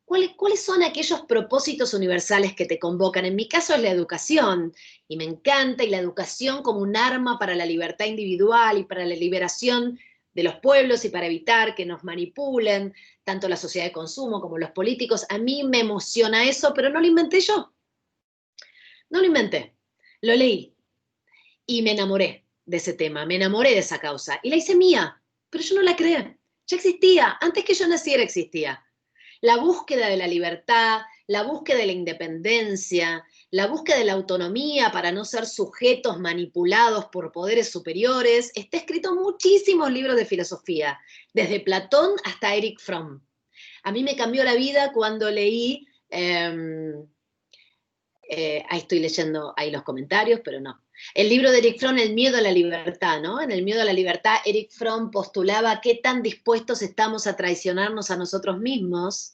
¿Cuáles son aquellos propósitos universales que te convocan? En mi caso es la educación, y me encanta, y la educación como un arma para la libertad individual y para la liberación de los pueblos y para evitar que nos manipulen, tanto la sociedad de consumo como los políticos. A mí me emociona eso, pero no lo inventé yo. No lo inventé, lo leí y me enamoré. de ese tema, me enamoré de esa causa y la hice mía, pero yo no la creé, ya existía, antes que yo naciera existía. La búsqueda de la libertad, la búsqueda de la independencia, la búsqueda de la autonomía para no ser sujetos manipulados por poderes superiores, está escrito en muchísimos libros de filosofía, desde Platón hasta Erich Fromm. A mí me cambió la vida cuando leí, ahí estoy leyendo ahí los comentarios, pero no. El libro de Erich Fromm, El miedo a la libertad, ¿no? En El miedo a la libertad, Erich Fromm postulaba qué tan dispuestos estamos a traicionarnos a nosotros mismos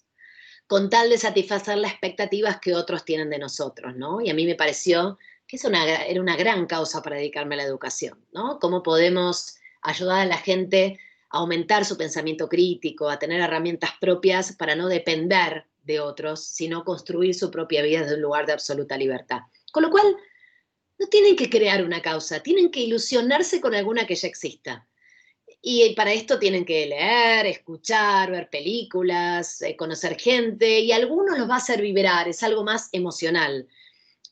con tal de satisfacer las expectativas que otros tienen de nosotros, ¿no? Y a mí me pareció que era una gran causa para dedicarme a la educación, ¿no? Cómo podemos ayudar a la gente a aumentar su pensamiento crítico, a tener herramientas propias para no depender de otros, sino construir su propia vida desde un lugar de absoluta libertad. Con lo cual, no tienen que crear una causa, tienen que ilusionarse con alguna que ya exista. Y para esto tienen que leer, escuchar, ver películas, conocer gente, y a algunos los va a hacer vibrar, es algo más emocional.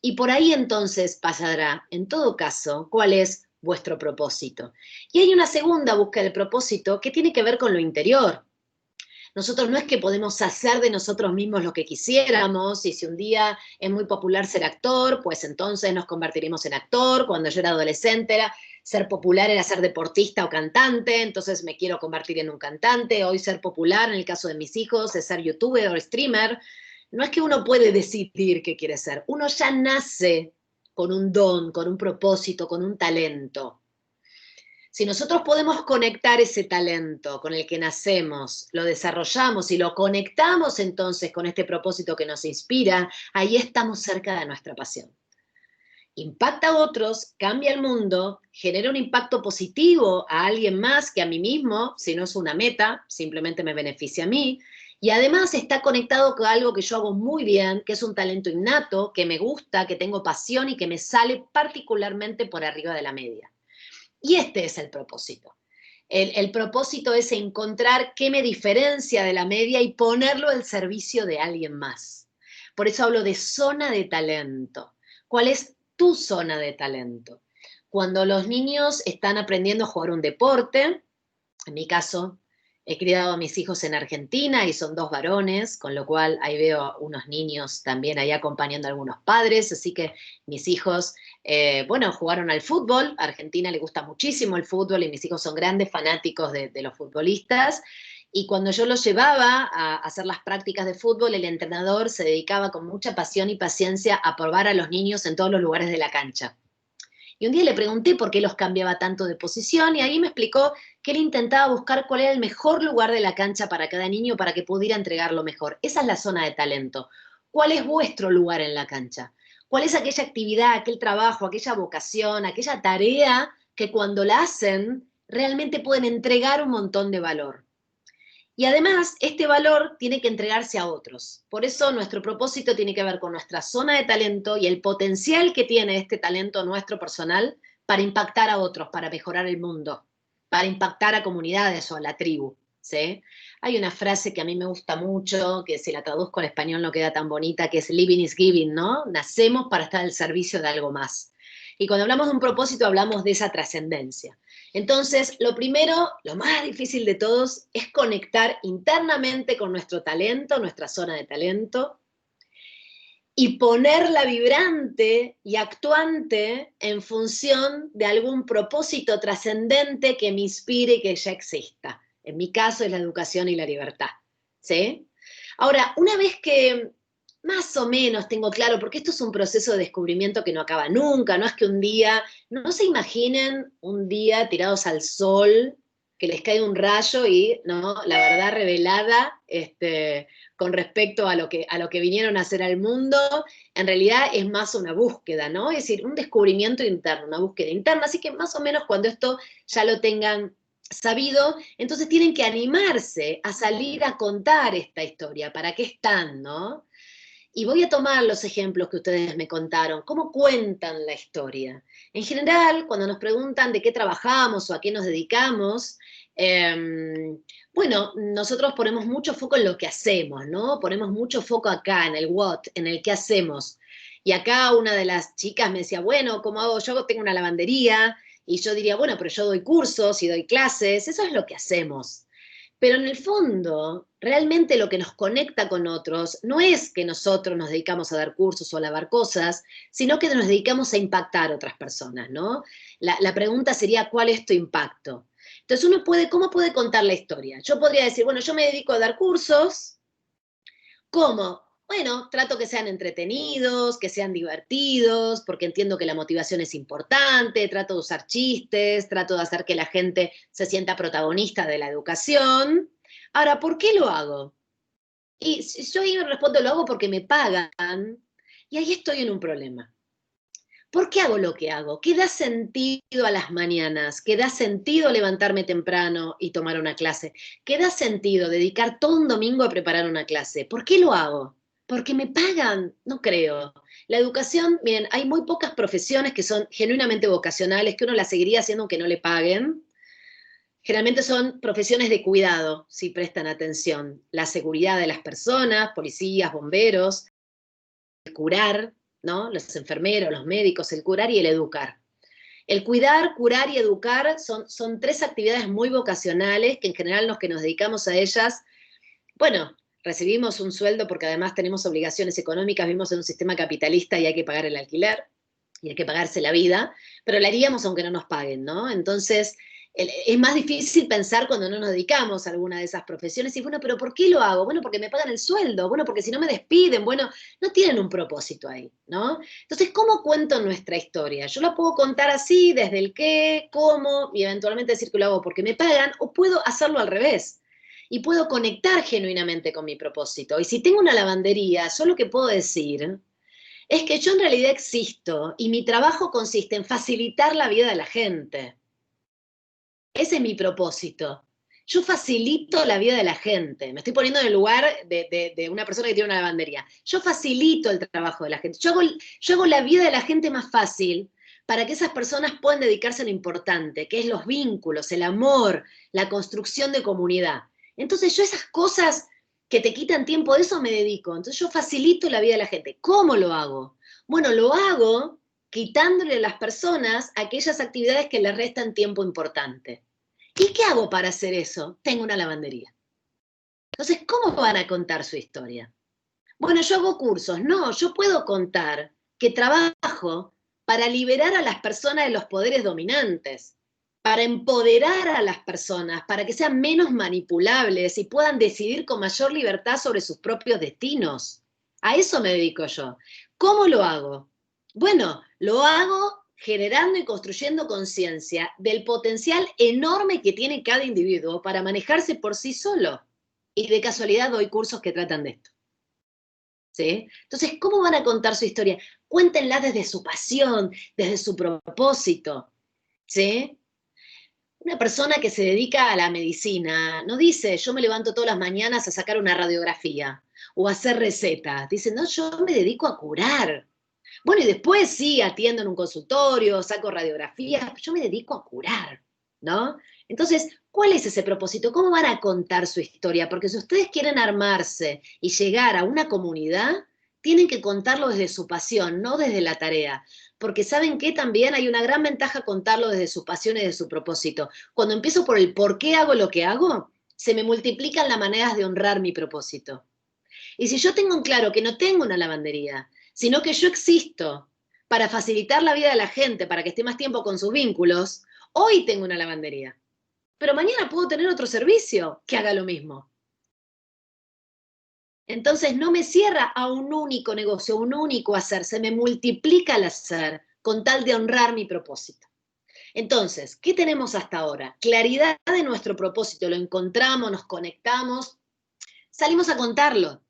Y por ahí entonces pasará, en todo caso, cuál es vuestro propósito. Y hay una segunda búsqueda del propósito que tiene que ver con lo interior. Nosotros no es que podemos hacer de nosotros mismos lo que quisiéramos, y si un día es muy popular ser actor, pues entonces nos convertiremos en actor. Cuando yo era adolescente ser popular era ser deportista o cantante, entonces me quiero convertir en un cantante. Hoy ser popular, en el caso de mis hijos, es ser youtuber o streamer. No es que uno puede decidir qué quiere ser, uno ya nace con un don, con un propósito, con un talento. Si nosotros podemos conectar ese talento con el que nacemos, lo desarrollamos y lo conectamos entonces con este propósito que nos inspira, ahí estamos cerca de nuestra pasión. Impacta a otros, cambia el mundo, genera un impacto positivo a alguien más que a mí mismo, si no es una meta, simplemente me beneficia a mí, y además está conectado con algo que yo hago muy bien, que es un talento innato, que me gusta, que tengo pasión y que me sale particularmente por arriba de la media. Y este es el propósito. El propósito es encontrar qué me diferencia de la media y ponerlo al servicio de alguien más. Por eso hablo de zona de talento. ¿Cuál es tu zona de talento? Cuando los niños están aprendiendo a jugar un deporte, en mi caso, he criado a mis hijos en Argentina y son 2 varones, con lo cual ahí veo unos niños también ahí acompañando a algunos padres, así que mis hijos, bueno, jugaron al fútbol. A Argentina le gusta muchísimo el fútbol y mis hijos son grandes fanáticos de los futbolistas. Y cuando yo los llevaba a hacer las prácticas de fútbol, el entrenador se dedicaba con mucha pasión y paciencia a probar a los niños en todos los lugares de la cancha. Y un día le pregunté por qué los cambiaba tanto de posición y ahí me explicó que él intentaba buscar cuál era el mejor lugar de la cancha para cada niño para que pudiera entregarlo mejor. Esa es la zona de talento. ¿Cuál es vuestro lugar en la cancha? ¿Cuál es aquella actividad, aquel trabajo, aquella vocación, aquella tarea que cuando la hacen realmente pueden entregar un montón de valor? Y además, este valor tiene que entregarse a otros. Por eso nuestro propósito tiene que ver con nuestra zona de talento y el potencial que tiene este talento nuestro personal para impactar a otros, para mejorar el mundo, para impactar a comunidades o a la tribu, ¿sí? Hay una frase que a mí me gusta mucho, que si la traduzco al español no queda tan bonita, que es living is giving, ¿no? Nacemos para estar al servicio de algo más. Y cuando hablamos de un propósito hablamos de esa trascendencia. Entonces, lo primero, lo más difícil de todos, es conectar internamente con nuestro talento, nuestra zona de talento, y ponerla vibrante y actuante en función de algún propósito trascendente que me inspire y que ya exista. En mi caso es la educación y la libertad, ¿sí? Ahora, una vez que más o menos tengo claro, porque esto es un proceso de descubrimiento que no acaba nunca, no es que un día, no se imaginen un día tirados al sol, que les cae un rayo y, ¿no?, la verdad revelada, con respecto a lo que vinieron a hacer al mundo, en realidad es más una búsqueda, ¿no? Es decir, un descubrimiento interno, una búsqueda interna, así que más o menos cuando esto ya lo tengan sabido, entonces tienen que animarse a salir a contar esta historia, ¿para qué están, no? Y voy a tomar los ejemplos que ustedes me contaron, cómo cuentan la historia. En general, cuando nos preguntan de qué trabajamos o a qué nos dedicamos, bueno, nosotros ponemos mucho foco en lo que hacemos, ¿no? Ponemos mucho foco acá, en el what, en el qué hacemos. Y acá una de las chicas me decía, bueno, ¿cómo hago? Yo tengo una lavandería Y yo diría, bueno, pero yo doy cursos y doy clases, eso es lo que hacemos. Pero en el fondo, realmente lo que nos conecta con otros no es que nosotros nos dedicamos a dar cursos o a lavar cosas, sino que nos dedicamos a impactar a otras personas, ¿no? La pregunta sería, ¿cuál es tu impacto? Entonces uno puede, ¿cómo puede contar la historia? Yo podría decir, bueno, yo me dedico a dar cursos. ¿Cómo? Bueno, trato que sean entretenidos, que sean divertidos, porque entiendo que la motivación es importante, trato de usar chistes, trato de hacer que la gente se sienta protagonista de la educación. Ahora, ¿por qué lo hago? Y si yo ahí respondo, lo hago porque me pagan, y ahí estoy en un problema. ¿Por qué hago lo que hago? ¿Qué da sentido a las mañanas? ¿Qué da sentido levantarme temprano y tomar una clase? ¿Qué da sentido dedicar todo un domingo a preparar una clase? ¿Por qué lo hago? ¿Porque me pagan? No creo. La educación, miren, hay muy pocas profesiones que son genuinamente vocacionales, que uno las seguiría haciendo aunque no le paguen. Generalmente son profesiones de cuidado, si prestan atención. La seguridad de las personas, policías, bomberos, el curar, ¿no? Los enfermeros, los médicos, el curar y el educar. El cuidar, curar y educar son tres actividades muy vocacionales que en general los que nos dedicamos a ellas, bueno, recibimos un sueldo porque además tenemos obligaciones económicas, vivimos en un sistema capitalista y hay que pagar el alquiler y hay que pagarse la vida, pero la haríamos aunque no nos paguen, ¿no? Entonces, es más difícil pensar cuando no nos dedicamos a alguna de esas profesiones y bueno, pero ¿por qué lo hago? Bueno, porque me pagan el sueldo, bueno, porque si no me despiden, bueno, no tienen un propósito ahí, ¿no? Entonces, ¿cómo cuento nuestra historia? Yo la puedo contar así, desde el qué, cómo, y eventualmente decir que lo hago porque me pagan, o puedo hacerlo al revés. Y puedo conectar genuinamente con mi propósito. Y si tengo una lavandería, yo lo que puedo decir es que yo en realidad existo y mi trabajo consiste en facilitar la vida de la gente. Ese es mi propósito. Yo facilito la vida de la gente. Me estoy poniendo en el lugar de una persona que tiene una lavandería. Yo facilito el trabajo de la gente. Yo hago la vida de la gente más fácil para que esas personas puedan dedicarse a lo importante, que es los vínculos, el amor, la construcción de comunidad. Entonces yo esas cosas que te quitan tiempo, de eso me dedico. Entonces yo facilito la vida de la gente. ¿Cómo lo hago? Bueno, lo hago quitándole a las personas aquellas actividades que les restan tiempo importante. ¿Y qué hago para hacer eso? Tengo una lavandería. Entonces, ¿cómo van a contar su historia? Bueno, yo hago cursos. No, yo puedo contar que trabajo para liberar a las personas de los poderes dominantes, para empoderar a las personas, para que sean menos manipulables y puedan decidir con mayor libertad sobre sus propios destinos. A eso me dedico yo. ¿Cómo lo hago? Bueno, lo hago generando y construyendo conciencia del potencial enorme que tiene cada individuo para manejarse por sí solo. Y de casualidad doy cursos que tratan de esto. ¿Sí? Entonces, ¿cómo van a contar su historia? Cuéntenla desde su pasión, desde su propósito. ¿Sí? Una persona que se dedica a la medicina no dice, yo me levanto todas las mañanas a sacar una radiografía o a hacer recetas. Dice, no, yo me dedico a curar. Bueno, y después sí, atiendo en un consultorio, saco radiografías, yo me dedico a curar, ¿no? Entonces, ¿cuál es ese propósito? ¿Cómo van a contar su historia? Porque si ustedes quieren armarse y llegar a una comunidad, tienen que contarlo desde su pasión, no desde la tarea. Porque ¿saben qué? También hay una gran ventaja contarlo desde su pasión y de su propósito. Cuando empiezo por el por qué hago lo que hago, se me multiplican las maneras de honrar mi propósito. Y si yo tengo en claro que no tengo una lavandería, sino que yo existo para facilitar la vida de la gente, para que esté más tiempo con sus vínculos, hoy tengo una lavandería. Pero mañana puedo tener otro servicio que haga lo mismo. Entonces no me cierra a un único negocio, un único hacer, se me multiplica el hacer con tal de honrar mi propósito. Entonces, ¿qué tenemos hasta ahora? Claridad de nuestro propósito, lo encontramos, nos conectamos, salimos a contarlo.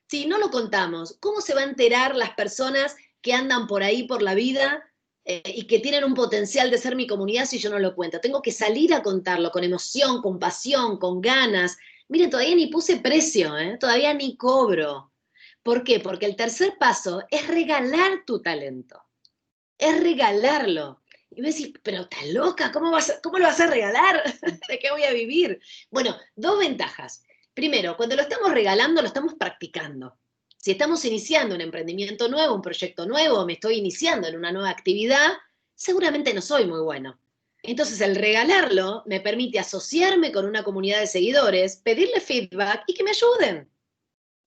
Si no lo contamos, ¿cómo se va a enterar las personas que andan por ahí por la vida y que tienen un potencial de ser mi comunidad si yo no lo cuento? Tengo que salir a contarlo con emoción, con pasión, con ganas. Miren, todavía ni puse precio, todavía ni cobro. ¿Por qué? Porque el tercer paso es regalar tu talento, es regalarlo. Y me decís, pero estás loca, ¿cómo lo vas a regalar? ¿De qué voy a vivir? Bueno, dos ventajas. Primero, cuando lo estamos regalando, lo estamos practicando. Si estamos iniciando un emprendimiento nuevo, un proyecto nuevo, me estoy iniciando en una nueva actividad, seguramente no soy muy bueno. Entonces, el regalarlo me permite asociarme con una comunidad de seguidores, pedirle feedback y que me ayuden.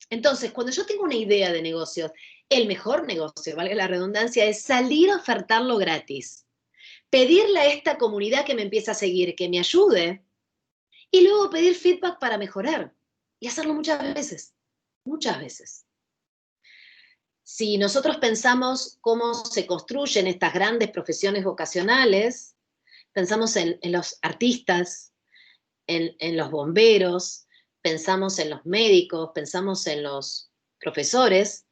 Entonces, cuando yo tengo una idea de negocios, el mejor negocio, valga la redundancia, es salir a ofertarlo gratis. Pedirle a esta comunidad que me empieza a seguir, que me ayude, y luego pedir feedback para mejorar. Y hacerlo muchas veces, muchas veces. Si nosotros pensamos cómo se construyen estas grandes profesiones vocacionales, pensamos en los artistas, en los bomberos, pensamos en los médicos, pensamos en los profesores.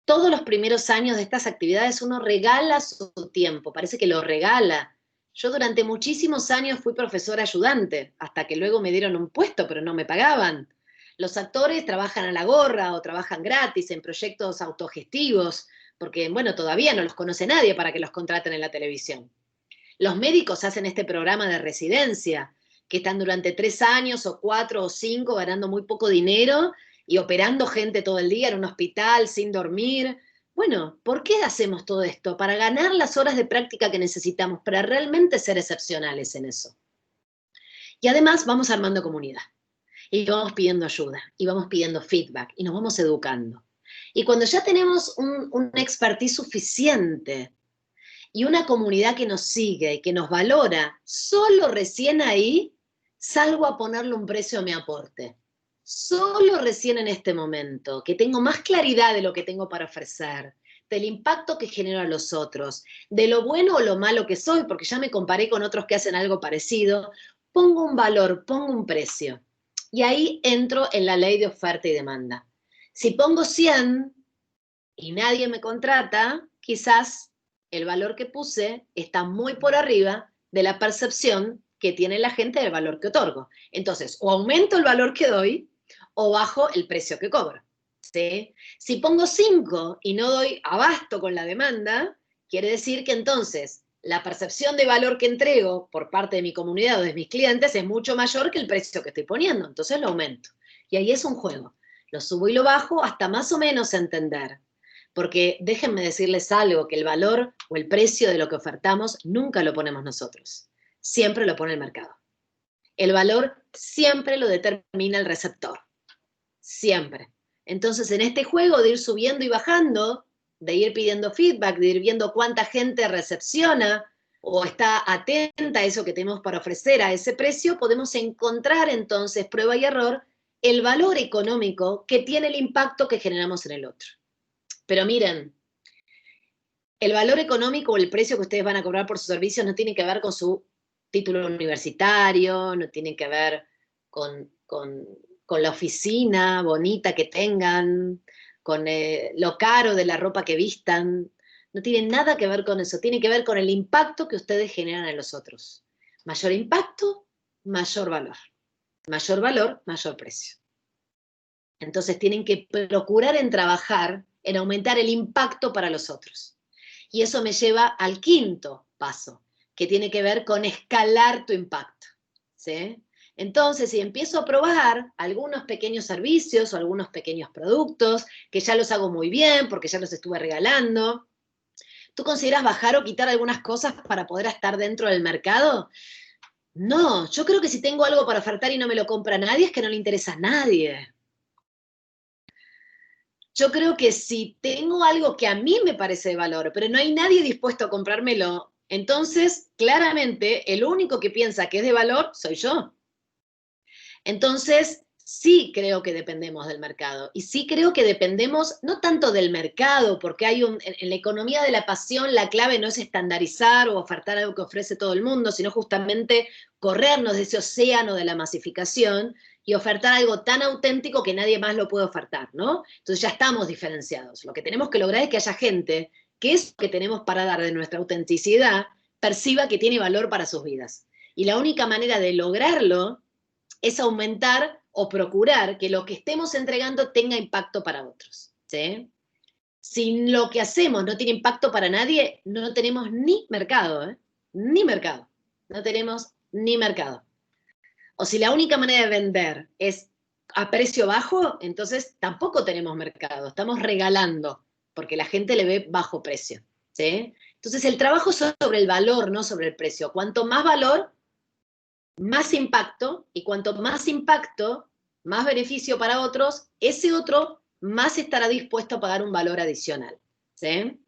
Todos los primeros años de estas actividades uno regala su tiempo, parece que lo regala. Yo durante muchísimos años fui profesora ayudante, hasta que luego me dieron un puesto, pero no me pagaban. Los actores trabajan a la gorra o trabajan gratis en proyectos autogestivos, porque, bueno, todavía no los conoce nadie para que los contraten en la televisión. Los médicos hacen este programa de residencia, que están durante 3 años o 4 o 5 ganando muy poco dinero y operando gente todo el día en un hospital sin dormir. Bueno, ¿por qué hacemos todo esto? Para ganar las horas de práctica que necesitamos, para realmente ser excepcionales en eso. Y además vamos armando comunidad, y vamos pidiendo ayuda, y vamos pidiendo feedback, y nos vamos educando. Y cuando ya tenemos un expertise suficiente, y una comunidad que nos sigue y que nos valora, solo recién ahí salgo a ponerle un precio a mi aporte. Solo recién en este momento, que tengo más claridad de lo que tengo para ofrecer, del impacto que genero a los otros, de lo bueno o lo malo que soy, porque ya me comparé con otros que hacen algo parecido, pongo un valor, pongo un precio. Y ahí entro en la ley de oferta y demanda. Si pongo 100 y nadie me contrata, quizás el valor que puse está muy por arriba de la percepción que tiene la gente del valor que otorgo. Entonces, o aumento el valor que doy o bajo el precio que cobro. ¿Sí? Si pongo 5 y no doy abasto con la demanda, quiere decir que entonces la percepción de valor que entrego por parte de mi comunidad o de mis clientes es mucho mayor que el precio que estoy poniendo. Entonces lo aumento. Y ahí es un juego. Lo subo y lo bajo hasta más o menos entender. Porque déjenme decirles algo, que el valor o el precio de lo que ofertamos nunca lo ponemos nosotros. Siempre lo pone el mercado. El valor siempre lo determina el receptor. Siempre. Entonces, en este juego de ir subiendo y bajando, de ir pidiendo feedback, de ir viendo cuánta gente recepciona o está atenta a eso que tenemos para ofrecer a ese precio, podemos encontrar entonces, prueba y error, el valor económico que tiene el impacto que generamos en el otro. Pero miren, el valor económico o el precio que ustedes van a cobrar por sus servicios no tiene que ver con su título universitario, no tiene que ver con la oficina bonita que tengan, con lo caro de la ropa que vistan. No tiene nada que ver con eso, tiene que ver con el impacto que ustedes generan en los otros. Mayor impacto, mayor valor. Mayor valor, mayor precio. Entonces tienen que procurar en trabajar en aumentar el impacto para los otros. Y eso me lleva al quinto paso, que tiene que ver con escalar tu impacto. ¿Sí? Entonces, si empiezo a probar algunos pequeños servicios o algunos pequeños productos, que ya los hago muy bien porque ya los estuve regalando, ¿tú consideras bajar o quitar algunas cosas para poder estar dentro del mercado? No, yo creo que si tengo algo para ofertar y no me lo compra nadie, es que no le interesa a nadie. Yo creo que si tengo algo que a mí me parece de valor, pero no hay nadie dispuesto a comprármelo, entonces claramente el único que piensa que es de valor soy yo. Entonces, sí creo que dependemos del mercado. Y sí creo que dependemos no tanto del mercado, porque en la economía de la pasión la clave no es estandarizar o ofertar algo que ofrece todo el mundo, sino justamente corrernos de ese océano de la masificación y ofertar algo tan auténtico que nadie más lo puede ofertar, ¿no? Entonces ya estamos diferenciados. Lo que tenemos que lograr es que haya gente que eso que tenemos para dar de nuestra autenticidad perciba que tiene valor para sus vidas. Y la única manera de lograrlo es aumentar o procurar que lo que estemos entregando tenga impacto para otros. ¿Sí? Si lo que hacemos no tiene impacto para nadie, no tenemos ni mercado, ¿eh? Ni mercado. No tenemos ni mercado. O si la única manera de vender es a precio bajo, entonces tampoco tenemos mercado. Estamos regalando, porque la gente le ve bajo precio. ¿Sí? Entonces el trabajo es sobre el valor, no sobre el precio. Cuanto más valor, más impacto, y cuanto más impacto, más beneficio para otros, ese otro más estará dispuesto a pagar un valor adicional. ¿Sí?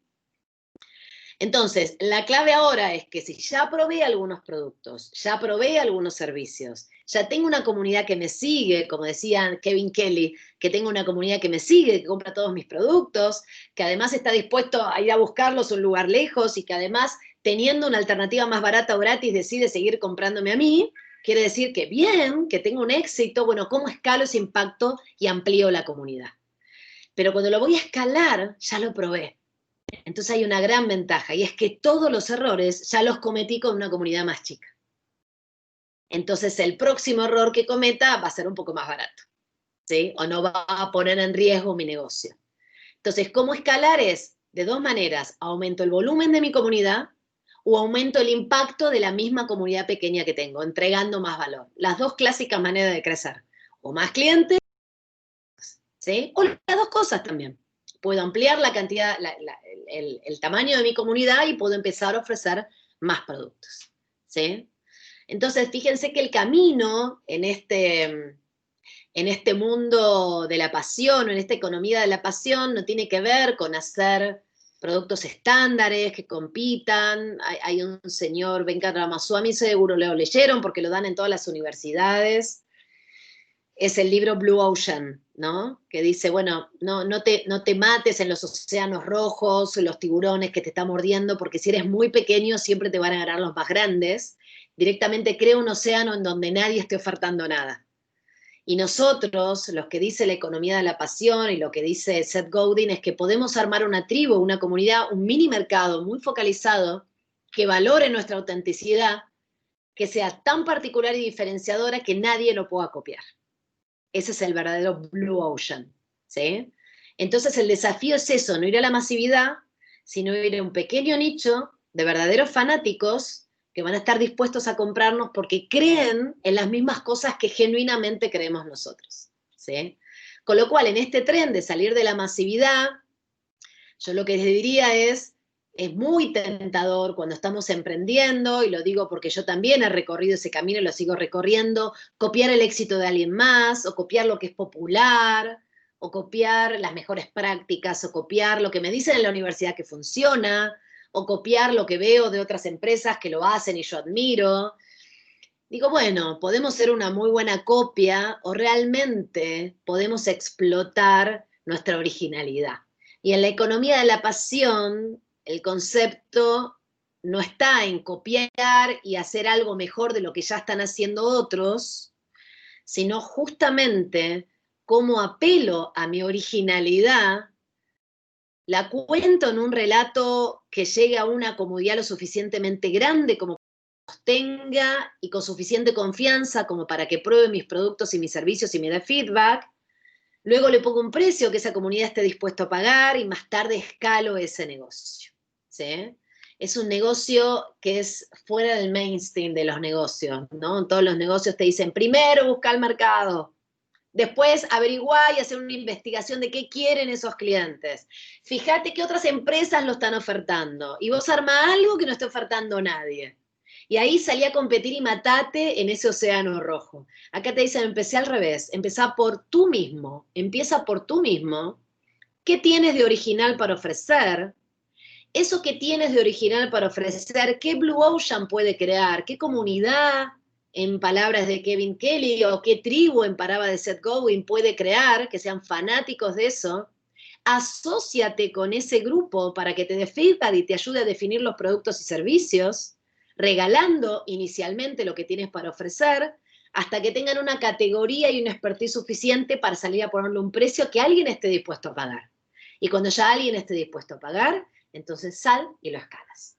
Entonces, la clave ahora es que si ya probé algunos productos, ya probé algunos servicios, ya tengo una comunidad que me sigue, como decía Kevin Kelly, que tengo una comunidad que me sigue, que compra todos mis productos, que además está dispuesto a ir a buscarlos a un lugar lejos y que además, teniendo una alternativa más barata o gratis, decide seguir comprándome a mí, quiere decir que bien, que tengo un éxito, bueno, ¿cómo escalo ese impacto y amplío la comunidad? Pero cuando lo voy a escalar, ya lo probé. Entonces hay una gran ventaja, y es que todos los errores ya los cometí con una comunidad más chica. Entonces el próximo error que cometa va a ser un poco más barato, ¿sí? O no va a poner en riesgo mi negocio. Entonces, ¿cómo escalar? Es de dos maneras: aumento el volumen de mi comunidad o aumento el impacto de la misma comunidad pequeña que tengo, entregando más valor. Las dos clásicas maneras de crecer: o más clientes, ¿sí? O las dos cosas también. Puedo ampliar la cantidad, el tamaño de mi comunidad y puedo empezar a ofrecer más productos, ¿sí? Entonces, fíjense que el camino en este mundo de la pasión, o en esta economía de la pasión, no tiene que ver con hacer productos estándares que compitan. Hay un señor, Venkat Ramaswamy, seguro lo leyeron porque lo dan en todas las universidades. Es el libro Blue Ocean, ¿no? Que dice, bueno, no te mates en los océanos rojos, los tiburones que te están mordiendo, porque si eres muy pequeño siempre te van a agarrar los más grandes. Directamente crea un océano en donde nadie esté ofertando nada. Y nosotros, los que dice la economía de la pasión y lo que dice Seth Godin, es que podemos armar una tribu, una comunidad, un mini mercado muy focalizado que valore nuestra autenticidad, que sea tan particular y diferenciadora que nadie lo pueda copiar. Ese es el verdadero Blue Ocean, ¿sí? Entonces el desafío es eso, no ir a la masividad, sino ir a un pequeño nicho de verdaderos fanáticos que van a estar dispuestos a comprarnos porque creen en las mismas cosas que genuinamente creemos nosotros, ¿sí? Con lo cual, en este tren de salir de la masividad, yo lo que les diría es muy tentador cuando estamos emprendiendo, y lo digo porque yo también he recorrido ese camino y lo sigo recorriendo, copiar el éxito de alguien más, o copiar lo que es popular, o copiar las mejores prácticas, o copiar lo que me dicen en la universidad que funciona, o copiar lo que veo de otras empresas que lo hacen y yo admiro. Digo, bueno, podemos ser una muy buena copia o realmente podemos explotar nuestra originalidad. Y en la economía de la pasión, el concepto no está en copiar y hacer algo mejor de lo que ya están haciendo otros, sino justamente cómo apelo a mi originalidad, la cuento en un relato que llegue a una comunidad lo suficientemente grande como tenga y con suficiente confianza como para que pruebe mis productos y mis servicios y me dé feedback. Luego le pongo un precio que esa comunidad esté dispuesta a pagar y más tarde escalo ese negocio, ¿sí? Es un negocio que es fuera del mainstream de los negocios, ¿no? En todos los negocios te dicen, primero busca el mercado, después averiguar y hacer una investigación de qué quieren esos clientes. Fíjate qué otras empresas lo están ofertando y vos arma algo que no esté ofertando nadie. Y ahí salí a competir y matate en ese océano rojo. Acá te dicen, empecé al revés, empezá por tú mismo, empieza por tú mismo. ¿Qué tienes de original para ofrecer? Eso que tienes de original para ofrecer, ¿qué Blue Ocean puede crear? ¿Qué comunidad, en palabras de Kevin Kelly, o qué tribu, en palabras de Seth Godin, puede crear, que sean fanáticos de eso? Asóciate con ese grupo para que te dé feedback y te ayude a definir los productos y servicios, regalando inicialmente lo que tienes para ofrecer, hasta que tengan una categoría y un expertise suficiente para salir a ponerle un precio que alguien esté dispuesto a pagar. Y cuando ya alguien esté dispuesto a pagar, entonces sal y lo escalas.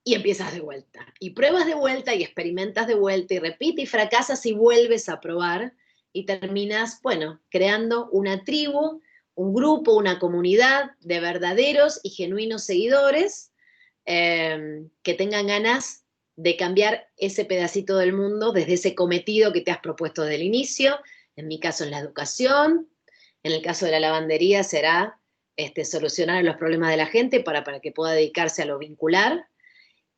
Y empiezas de vuelta. Y pruebas de vuelta y experimentas de vuelta y repite y fracasas y vuelves a probar y terminas, bueno, creando una tribu, un grupo, una comunidad de verdaderos y genuinos seguidores que tengan ganas de cambiar ese pedacito del mundo desde ese cometido que te has propuesto desde el inicio. En mi caso, en la educación. En el caso de la lavandería será solucionar los problemas de la gente para que pueda dedicarse a lo vincular.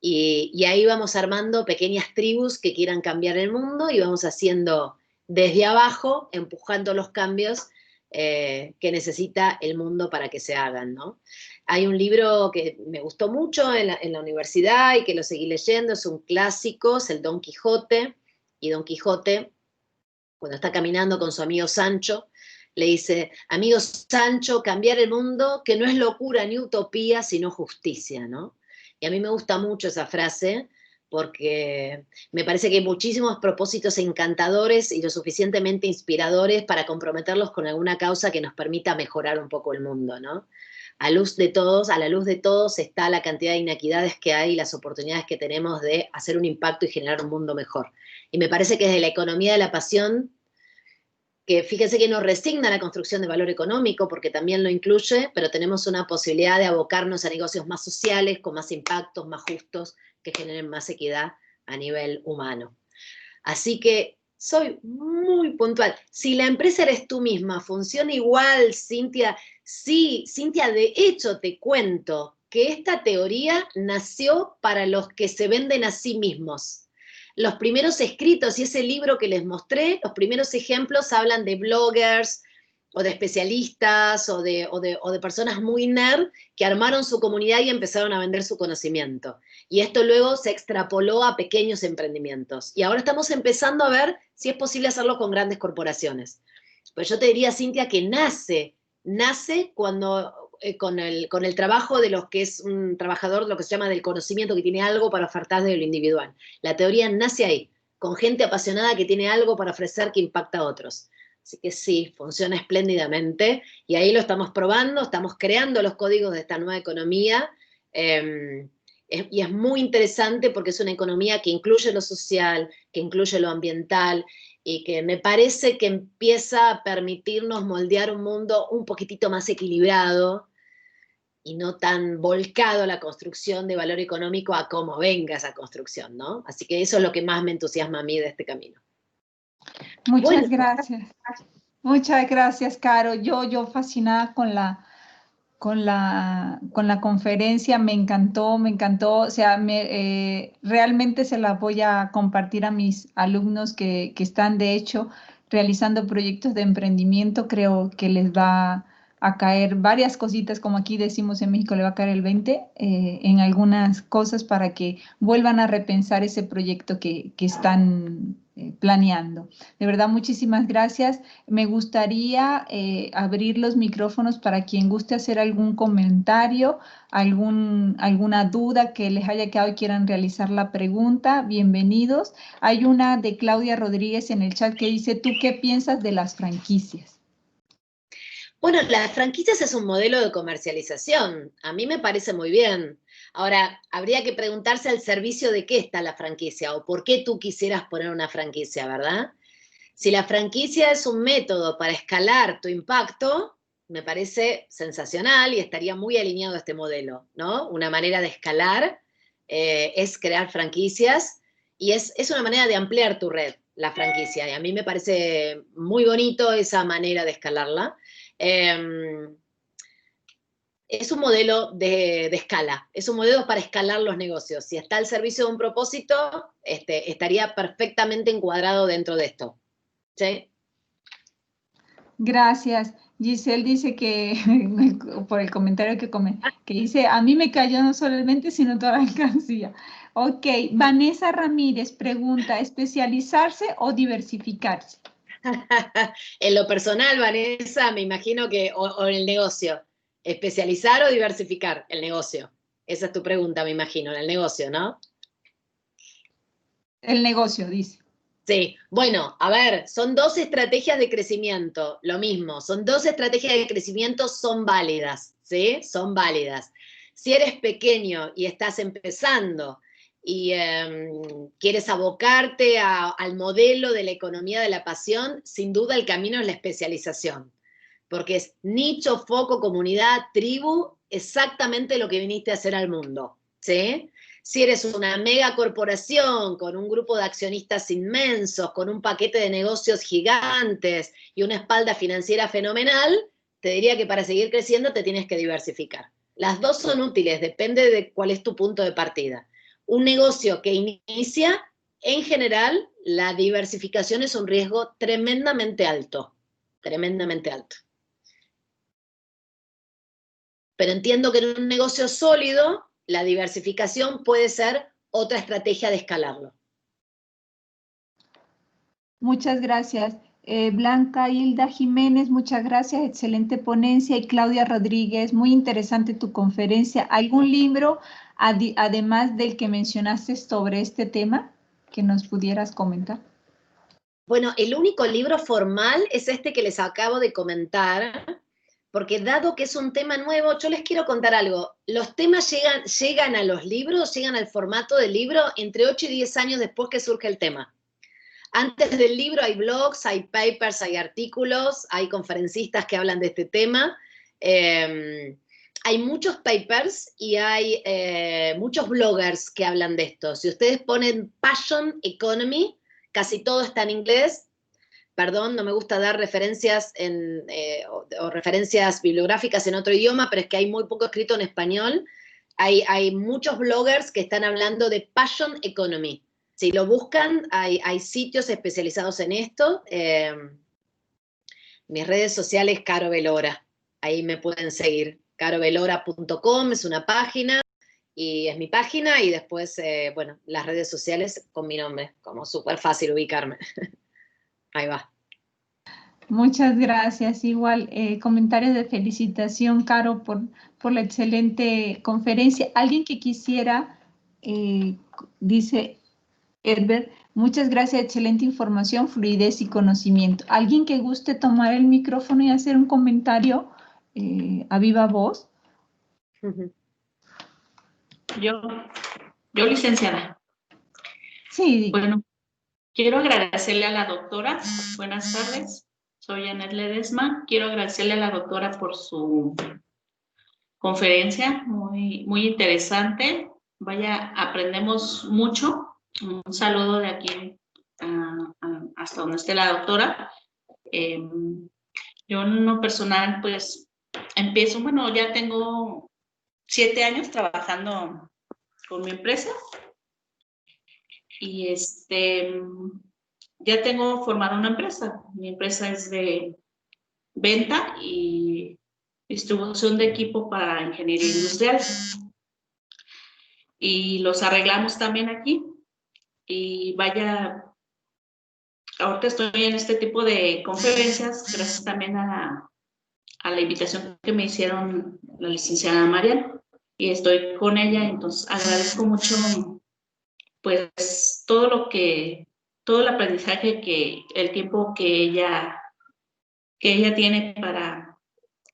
Y ahí vamos armando pequeñas tribus que quieran cambiar el mundo y vamos haciendo desde abajo, empujando los cambios que necesita el mundo para que se hagan, ¿no? Hay un libro que me gustó mucho en la universidad y que lo seguí leyendo, es un clásico, es el Don Quijote, y Don Quijote, cuando está caminando con su amigo Sancho, le dice: amigo Sancho, cambiar el mundo, que no es locura ni utopía, sino justicia, ¿no? Y a mí me gusta mucho esa frase, porque me parece que hay muchísimos propósitos encantadores y lo suficientemente inspiradores para comprometerlos con alguna causa que nos permita mejorar un poco el mundo, ¿no? A la luz de todos está la cantidad de inequidades que hay y las oportunidades que tenemos de hacer un impacto y generar un mundo mejor. Y me parece que desde la economía de la pasión, que fíjense que nos resigna la construcción de valor económico, porque también lo incluye, pero tenemos una posibilidad de abocarnos a negocios más sociales, con más impactos, más justos, que generen más equidad a nivel humano. Así que soy muy puntual. Si la empresa eres tú misma, funciona igual, Cintia. Sí, Cintia, de hecho te cuento que esta teoría nació para los que se venden a sí mismos. Los primeros escritos y ese libro que les mostré, los primeros ejemplos hablan de bloggers o de especialistas o de personas muy nerd que armaron su comunidad y empezaron a vender su conocimiento. Y esto luego se extrapoló a pequeños emprendimientos. Y ahora estamos empezando a ver si es posible hacerlo con grandes corporaciones. Pues yo te diría, Cintia, que nace cuando con el trabajo de los que es un trabajador, lo que se llama del conocimiento, que tiene algo para ofertar de lo individual. La teoría nace ahí, con gente apasionada que tiene algo para ofrecer que impacta a otros. Así que sí, funciona espléndidamente y ahí lo estamos probando, estamos creando los códigos de esta nueva economía y es muy interesante porque es una economía que incluye lo social, que incluye lo ambiental y que me parece que empieza a permitirnos moldear un mundo un poquitito más equilibrado y no tan volcado a la construcción de valor económico a cómo venga esa construcción, ¿no? Así que eso es lo que más me entusiasma a mí de este camino. Muchas gracias. Muchas gracias, Caro. Yo fascinada con la conferencia, me encantó, o sea, realmente se la voy a compartir a mis alumnos que están, de hecho, realizando proyectos de emprendimiento. Creo que les va a caer varias cositas, como aquí decimos en México, le va a caer el 20 en algunas cosas para que vuelvan a repensar ese proyecto que están planeando. De verdad, muchísimas gracias. Me gustaría abrir los micrófonos para quien guste hacer algún comentario, alguna duda que les haya quedado y quieran realizar la pregunta. Bienvenidos. Hay una de Claudia Rodríguez en el chat que dice: ¿tú qué piensas de las franquicias? Bueno, las franquicias es un modelo de comercialización. A mí me parece muy bien. Ahora, habría que preguntarse al servicio de qué está la franquicia o por qué tú quisieras poner una franquicia, ¿verdad? Si la franquicia es un método para escalar tu impacto, me parece sensacional y estaría muy alineado a este modelo, ¿no? Una manera de escalar es crear franquicias y es una manera de ampliar tu red, la franquicia. Y a mí me parece muy bonito esa manera de escalarla. Es un modelo de escala, es un modelo para escalar los negocios. Si está al servicio de un propósito, estaría perfectamente encuadrado dentro de esto. ¿Sí? Gracias. Giselle dice que, por el comentario que dice: a mí me cayó no solo el 20, sino toda la alcancía. Ok, Vanessa Ramírez pregunta: ¿especializarse o diversificarse? En lo personal, Vanessa, me imagino que, o en el negocio, especializar o diversificar el negocio. Esa es tu pregunta, me imagino, en el negocio, ¿no? El negocio, dice. Sí, bueno, a ver, son dos estrategias de crecimiento, lo mismo, son dos estrategias de crecimiento, son válidas, ¿sí? Son válidas. Si eres pequeño y estás empezando y quieres abocarte al modelo de la economía de la pasión, sin duda el camino es la especialización, porque es nicho, foco, comunidad, tribu, exactamente lo que viniste a hacer al mundo, ¿sí? Si eres una mega corporación con un grupo de accionistas inmensos, con un paquete de negocios gigantes y una espalda financiera fenomenal, te diría que para seguir creciendo te tienes que diversificar. Las dos son útiles, depende de cuál es tu punto de partida. Un negocio que inicia, en general, la diversificación es un riesgo tremendamente alto, tremendamente alto. Pero entiendo que en un negocio sólido, la diversificación puede ser otra estrategia de escalarlo. Muchas gracias. Blanca Hilda Jiménez, muchas gracias, excelente ponencia. Y Claudia Rodríguez, muy interesante tu conferencia. ¿Algún libro, además del que mencionaste sobre este tema, que nos pudieras comentar? Bueno, el único libro formal es este que les acabo de comentar, porque dado que es un tema nuevo, yo les quiero contar algo. Los temas llegan a los libros, llegan al formato del libro entre 8 y 10 años después que surge el tema. Antes del libro hay blogs, hay papers, hay artículos, hay conferencistas que hablan de este tema. Hay muchos papers y hay muchos bloggers que hablan de esto. Si ustedes ponen Passion Economy, casi todo está en inglés. Perdón, no me gusta dar referencias o referencias bibliográficas en otro idioma, pero es que hay muy poco escrito en español. Hay muchos bloggers que están hablando de Passion Economy. Si lo buscan, hay sitios especializados en esto. Mis redes sociales, Caro Velora. Ahí me pueden seguir. carovelora.com es una página, y es mi página, y después, bueno, las redes sociales con mi nombre, como súper fácil ubicarme. Ahí va. Muchas gracias. Igual, comentarios de felicitación, Caro, por la excelente conferencia. Alguien que quisiera, dice Herbert, muchas gracias, excelente información, fluidez y conocimiento. ¿Alguien que guste tomar el micrófono y hacer un comentario a viva voz? Yo, licenciada. Sí. Bueno, quiero agradecerle a la doctora. Buenas tardes, soy Janet Ledesma. Quiero agradecerle a la doctora por su conferencia, muy interesante. Vaya, aprendemos mucho. Un saludo de aquí hasta donde esté la doctora. Yo en lo personal, pues, empiezo, bueno, ya tengo 7 años trabajando con mi empresa. Y ya tengo formada una empresa. Mi empresa es de venta y distribución de equipo para ingeniería industrial. Y los arreglamos también aquí. Y vaya, ahorita estoy en este tipo de conferencias, gracias también a la invitación que me hicieron la licenciada Marian. Y estoy con ella, entonces agradezco mucho, pues, todo el aprendizaje el tiempo que ella tiene para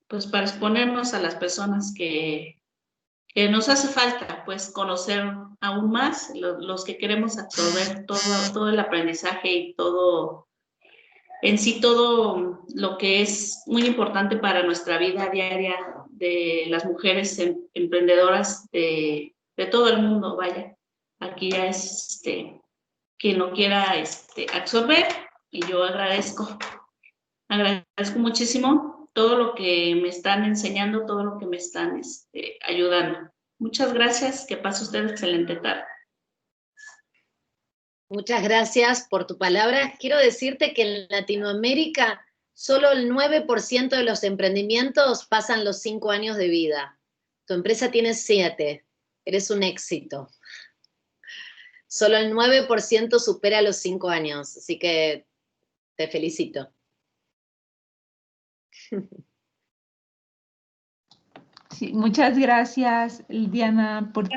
exponernos a las personas que nos hace falta, pues, conocer aún más, los que queremos absorber todo el aprendizaje y todo, en sí, todo lo que es muy importante para nuestra vida diaria de las mujeres emprendedoras de todo el mundo, vaya. Aquí ya es quien lo quiera absorber, y yo agradezco muchísimo todo lo que me están enseñando, todo lo que me están ayudando. Muchas gracias, que pase usted excelente tarde. Muchas gracias por tu palabra. Quiero decirte que en Latinoamérica solo el 9% de los emprendimientos pasan los 5 años de vida. Tu empresa tiene 7, eres un éxito. Solo el 9% supera los 5 años, así que te felicito. Sí, muchas gracias, Diana, por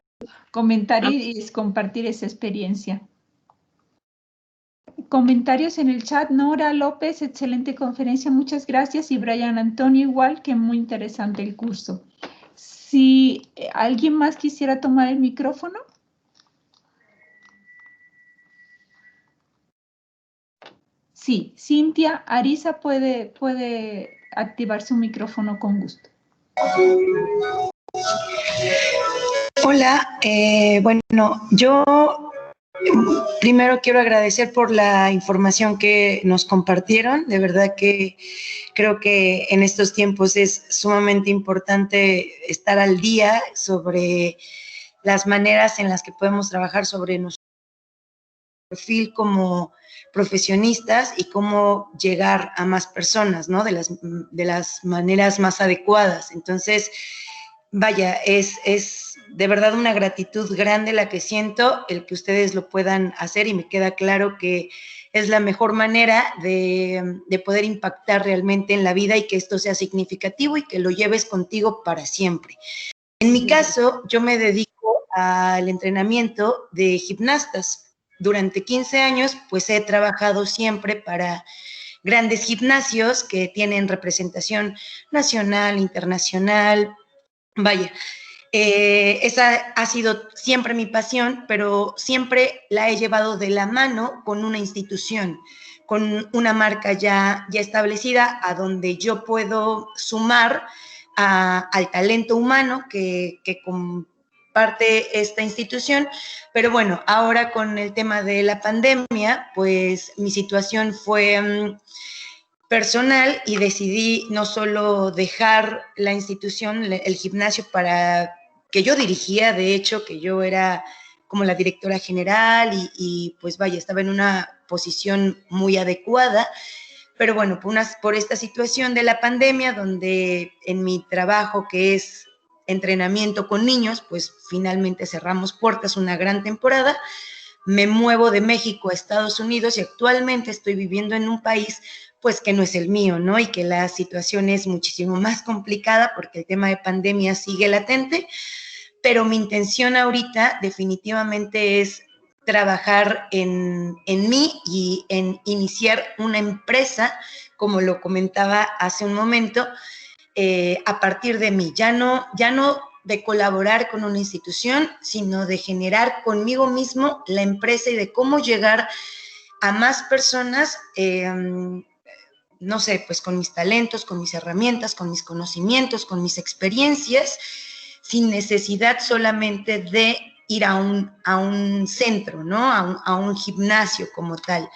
comentar y compartir esa experiencia. Comentarios en el chat. Nora López, excelente conferencia, muchas gracias. Y Brian Antonio, igual, que muy interesante el curso. Si alguien más quisiera tomar el micrófono. Sí, Cintia Ariza puede activar su micrófono con gusto. Hola, bueno, yo Primero quiero agradecer por la información que nos compartieron. De verdad que creo que en estos tiempos es sumamente importante estar al día sobre las maneras en las que podemos trabajar sobre nuestro perfil como profesionistas y cómo llegar a más personas, ¿no? De las maneras más adecuadas. Entonces, vaya, es de verdad una gratitud grande la que siento, el que ustedes lo puedan hacer, y me queda claro que es la mejor manera de poder impactar realmente en la vida y que esto sea significativo y que lo lleves contigo para siempre. En mi caso, yo me dedico al entrenamiento de gimnastas. Durante 15 años, pues he trabajado siempre para grandes gimnasios que tienen representación nacional, internacional. Vaya, esa ha sido siempre mi pasión, pero siempre la he llevado de la mano con una institución, con una marca ya establecida, a donde yo puedo sumar al talento humano que comparte esta institución. Pero bueno, ahora con el tema de la pandemia, pues mi situación fue personal y decidí no solo dejar la institución, el gimnasio para que yo dirigía, de hecho, que yo era como la directora general y pues vaya, estaba en una posición muy adecuada, pero bueno, por esta situación de la pandemia, donde en mi trabajo, que es entrenamiento con niños, pues finalmente cerramos puertas una gran temporada. Me muevo de México a Estados Unidos y actualmente estoy viviendo en un país pues que no es el mío, ¿no? Y que la situación es muchísimo más complicada porque el tema de pandemia sigue latente, pero mi intención ahorita definitivamente es trabajar en mí y en iniciar una empresa, como lo comentaba hace un momento, a partir de mí. Ya no de colaborar con una institución, sino de generar conmigo mismo la empresa y de cómo llegar a más personas, no sé, pues con mis talentos, con mis herramientas, con mis conocimientos, con mis experiencias, sin necesidad solamente de ir a un centro, ¿no? A un gimnasio como tal.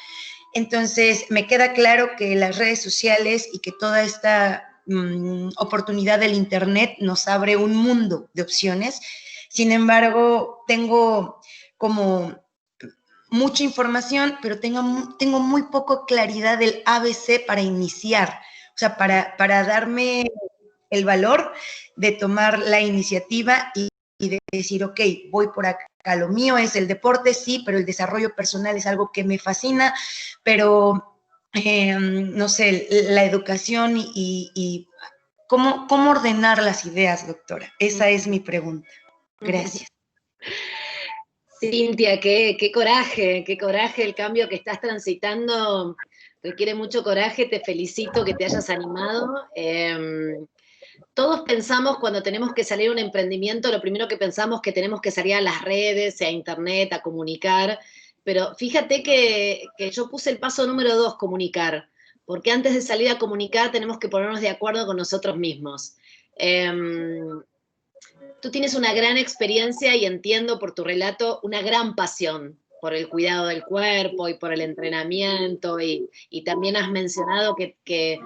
Entonces, me queda claro que las redes sociales y que toda esta oportunidad del Internet nos abre un mundo de opciones. Sin embargo, tengo como mucha información, pero tengo muy poco claridad del ABC para iniciar, o sea, para darme el valor de tomar la iniciativa y de decir, ok, voy por acá. Lo mío es el deporte, sí, pero el desarrollo personal es algo que me fascina, pero no sé, la educación y cómo ordenar las ideas, doctora. Esa es mi pregunta. Gracias. Cintia, qué coraje el cambio que estás transitando. Requiere mucho coraje, te felicito que te hayas animado. Todos pensamos cuando tenemos que salir a un emprendimiento, lo primero que pensamos que tenemos que salir a las redes, a internet, a comunicar, pero fíjate que yo puse el paso número 2, comunicar, porque antes de salir a comunicar tenemos que ponernos de acuerdo con nosotros mismos. Tú tienes una gran experiencia y entiendo por tu relato una gran pasión por el cuidado del cuerpo y por el entrenamiento y también has mencionado que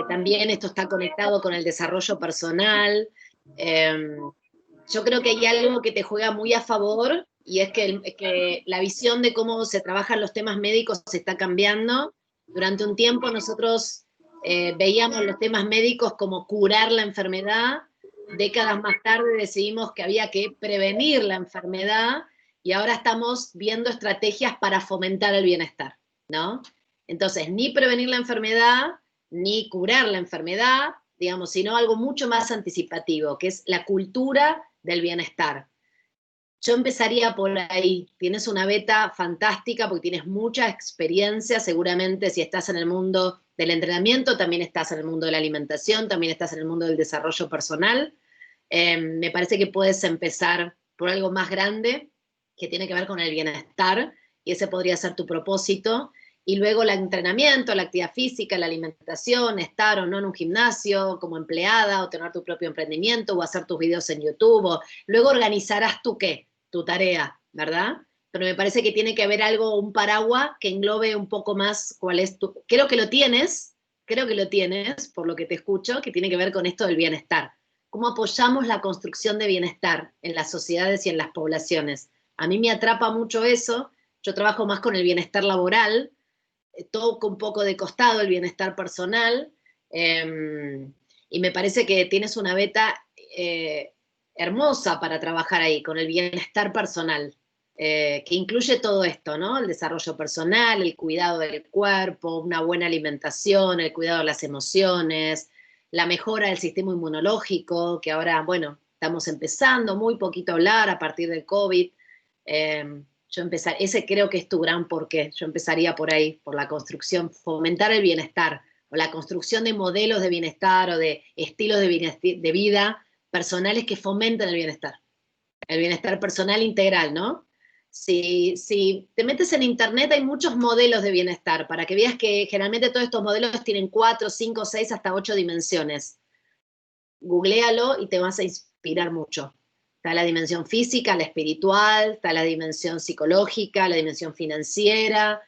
también esto está conectado con el desarrollo personal. Yo creo que hay algo que te juega muy a favor y es que la visión de cómo se trabajan los temas médicos se está cambiando. Durante un tiempo nosotros veíamos los temas médicos como curar la enfermedad. Décadas más tarde decidimos que había que prevenir la enfermedad y ahora estamos viendo estrategias para fomentar el bienestar, ¿no? Entonces, ni prevenir la enfermedad, ni curar la enfermedad, digamos, sino algo mucho más anticipativo, que es la cultura del bienestar. Yo empezaría por ahí. Tienes una beta fantástica porque tienes mucha experiencia, seguramente si estás en el mundo del entrenamiento, también estás en el mundo de la alimentación, también estás en el mundo del desarrollo personal. Me parece que puedes empezar por algo más grande que tiene que ver con el bienestar y ese podría ser tu propósito. Y luego el entrenamiento, la actividad física, la alimentación, estar o no en un gimnasio como empleada o tener tu propio emprendimiento o hacer tus videos en YouTube. Luego organizarás tu tarea, ¿verdad? pero me parece que tiene que haber algo, un paraguas que englobe un poco más cuál es tu... Creo que lo tienes, por lo que te escucho, que tiene que ver con esto del bienestar. ¿Cómo apoyamos la construcción de bienestar en las sociedades y en las poblaciones? A mí me atrapa mucho eso. Yo trabajo más con el bienestar laboral, toco un poco de costado el bienestar personal, y me parece que tienes una beta hermosa para trabajar ahí, con el bienestar personal, que incluye todo esto, ¿no? El desarrollo personal, el cuidado del cuerpo, una buena alimentación, el cuidado de las emociones, la mejora del sistema inmunológico, que ahora, bueno, estamos empezando muy poquito a hablar a partir del COVID. Ese creo que es tu gran porqué. Yo empezaría por ahí, por la construcción, fomentar el bienestar, o la construcción de modelos de bienestar o de estilos de vida personales que fomenten el bienestar personal integral, ¿no? Si te metes en internet hay muchos modelos de bienestar, para que veas que generalmente todos estos modelos tienen 4, 5, 6, hasta 8 dimensiones. Googléalo y te vas a inspirar mucho. Está la dimensión física, la espiritual, está la dimensión psicológica, la dimensión financiera.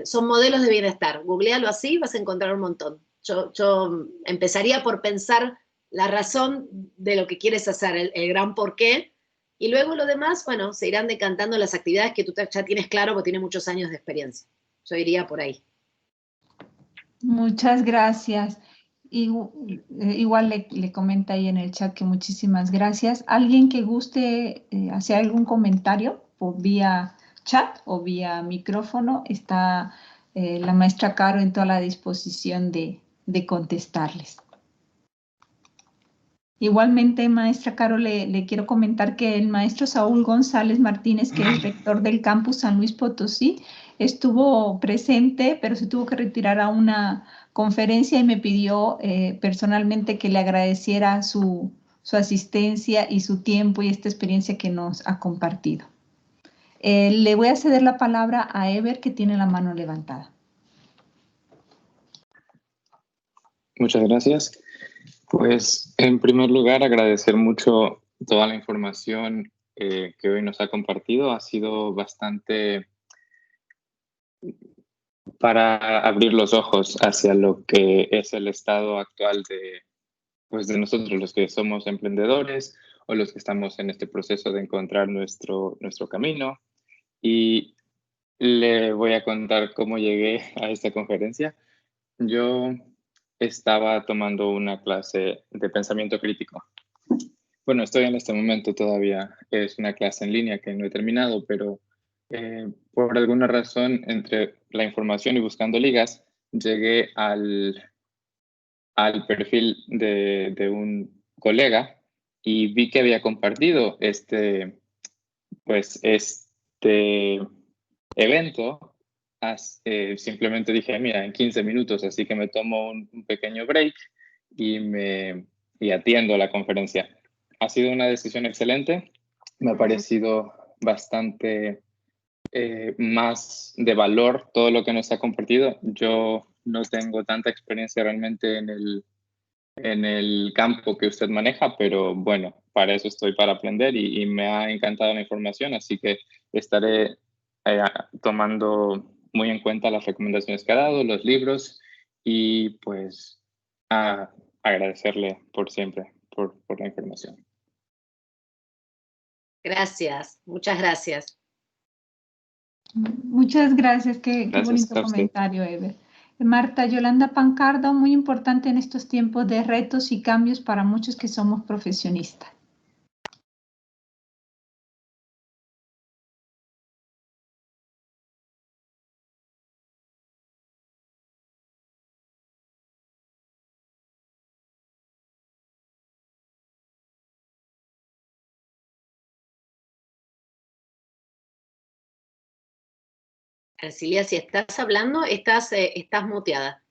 Son modelos de bienestar. Googléalo así, vas a encontrar un montón. Yo empezaría por pensar la razón de lo que quieres hacer, el gran porqué, y luego lo demás, bueno, se irán decantando las actividades que tú ya tienes claro porque tienes muchos años de experiencia. Yo iría por ahí. Muchas gracias. Igual le comenta ahí en el chat que muchísimas gracias. ¿Alguien que guste hacer algún comentario por vía chat o vía micrófono? Está la maestra Caro en toda la disposición de contestarles. Igualmente, maestra Caro, le quiero comentar que el maestro Saúl González Martínez, que es rector del campus San Luis Potosí, estuvo presente, pero se tuvo que retirar a una conferencia y me pidió personalmente que le agradeciera su asistencia y su tiempo y esta experiencia que nos ha compartido. Le voy a ceder la palabra a Ever, que tiene la mano levantada. Muchas gracias. Pues, en primer lugar, agradecer mucho toda la información que hoy nos ha compartido. Ha sido bastante para abrir los ojos hacia lo que es el estado actual de nosotros, los que somos emprendedores o los que estamos en este proceso de encontrar nuestro camino. Y le voy a contar cómo llegué a esta conferencia. Yo estaba tomando una clase de pensamiento crítico. Bueno, estoy en este momento todavía. Es una clase en línea que no he terminado, pero por alguna razón, entre la información y buscando ligas, llegué al perfil de un colega y vi que había compartido este evento. Simplemente dije, mira, en 15 minutos, así que me tomo un pequeño break y atiendo la conferencia. Ha sido una decisión excelente. Me ha parecido bastante más de valor todo lo que nos ha compartido. Yo no tengo tanta experiencia realmente en el campo que usted maneja, pero bueno, para eso estoy, para aprender, y me ha encantado la información, así que estaré tomando muy en cuenta las recomendaciones que ha dado, los libros, y pues agradecerle por siempre por la información. Gracias, muchas gracias. Muchas gracias, qué bonito comentario, Ever. Marta Yolanda Pancardo, muy importante en estos tiempos de retos y cambios para muchos que somos profesionistas. Ercilia, si estás hablando, estás muteada.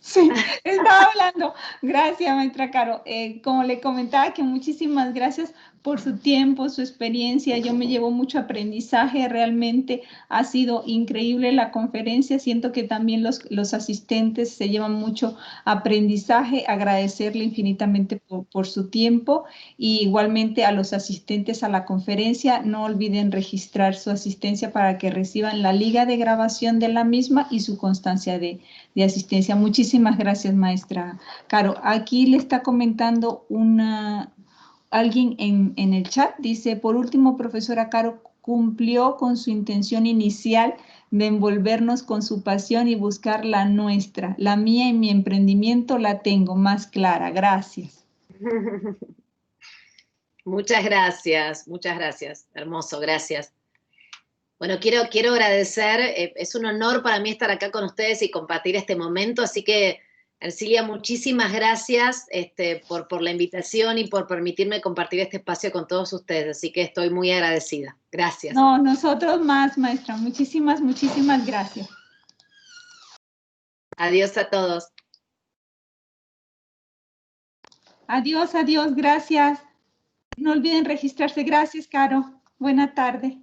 Sí, estaba hablando. Gracias, maestra Caro. Como le comentaba, que muchísimas gracias por su tiempo, su experiencia. Yo me llevo mucho aprendizaje, realmente ha sido increíble la conferencia. Siento que también los asistentes se llevan mucho aprendizaje. Agradecerle infinitamente por su tiempo y igualmente a los asistentes a la conferencia. No olviden registrar su asistencia para que reciban la liga de grabación de la misma y su constancia de asistencia. Muchísimas gracias, maestra Caro. Aquí le está comentando alguien en el chat, dice, por último, profesora Caro cumplió con su intención inicial de envolvernos con su pasión y buscar la nuestra. La mía y mi emprendimiento la tengo más clara. Gracias. Muchas gracias. Hermoso, gracias. Bueno, quiero agradecer, es un honor para mí estar acá con ustedes y compartir este momento, así que, Ercilia, muchísimas gracias por la invitación y por permitirme compartir este espacio con todos ustedes, así que estoy muy agradecida. Gracias. No, nosotros más, maestra. Muchísimas gracias. Adiós a todos. Adiós, gracias. No olviden registrarse. Gracias, Caro. Buena tarde.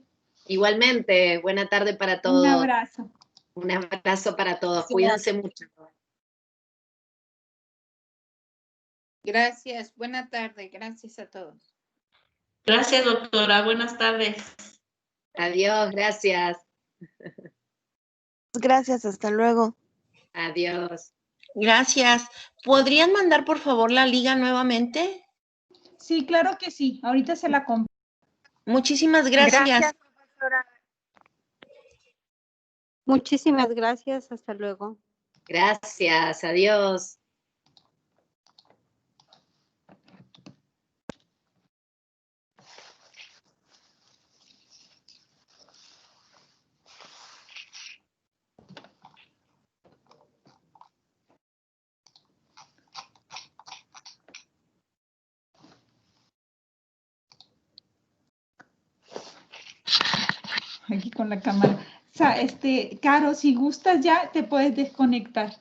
Igualmente, buena tarde para todos. Un abrazo. Un abrazo para todos. Sí. Cuídense mucho. Gracias, buena tarde, gracias a todos. Gracias, doctora. Buenas tardes. Adiós, gracias. Gracias, hasta luego. Adiós. Gracias. ¿Podrían mandar, por favor, la liga nuevamente? Sí, claro que sí. Ahorita se la comparto. Muchísimas gracias. Gracias, profesora. Muchísimas gracias. Hasta luego. Gracias. Adiós. Aquí con la cámara. O sea, Caro, si gustas ya te puedes desconectar.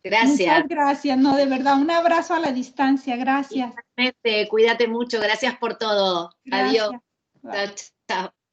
Gracias. Muchas gracias. No, de verdad, un abrazo a la distancia. Gracias. Cuídate mucho. Gracias por todo. Gracias. Adiós. Chao, chao.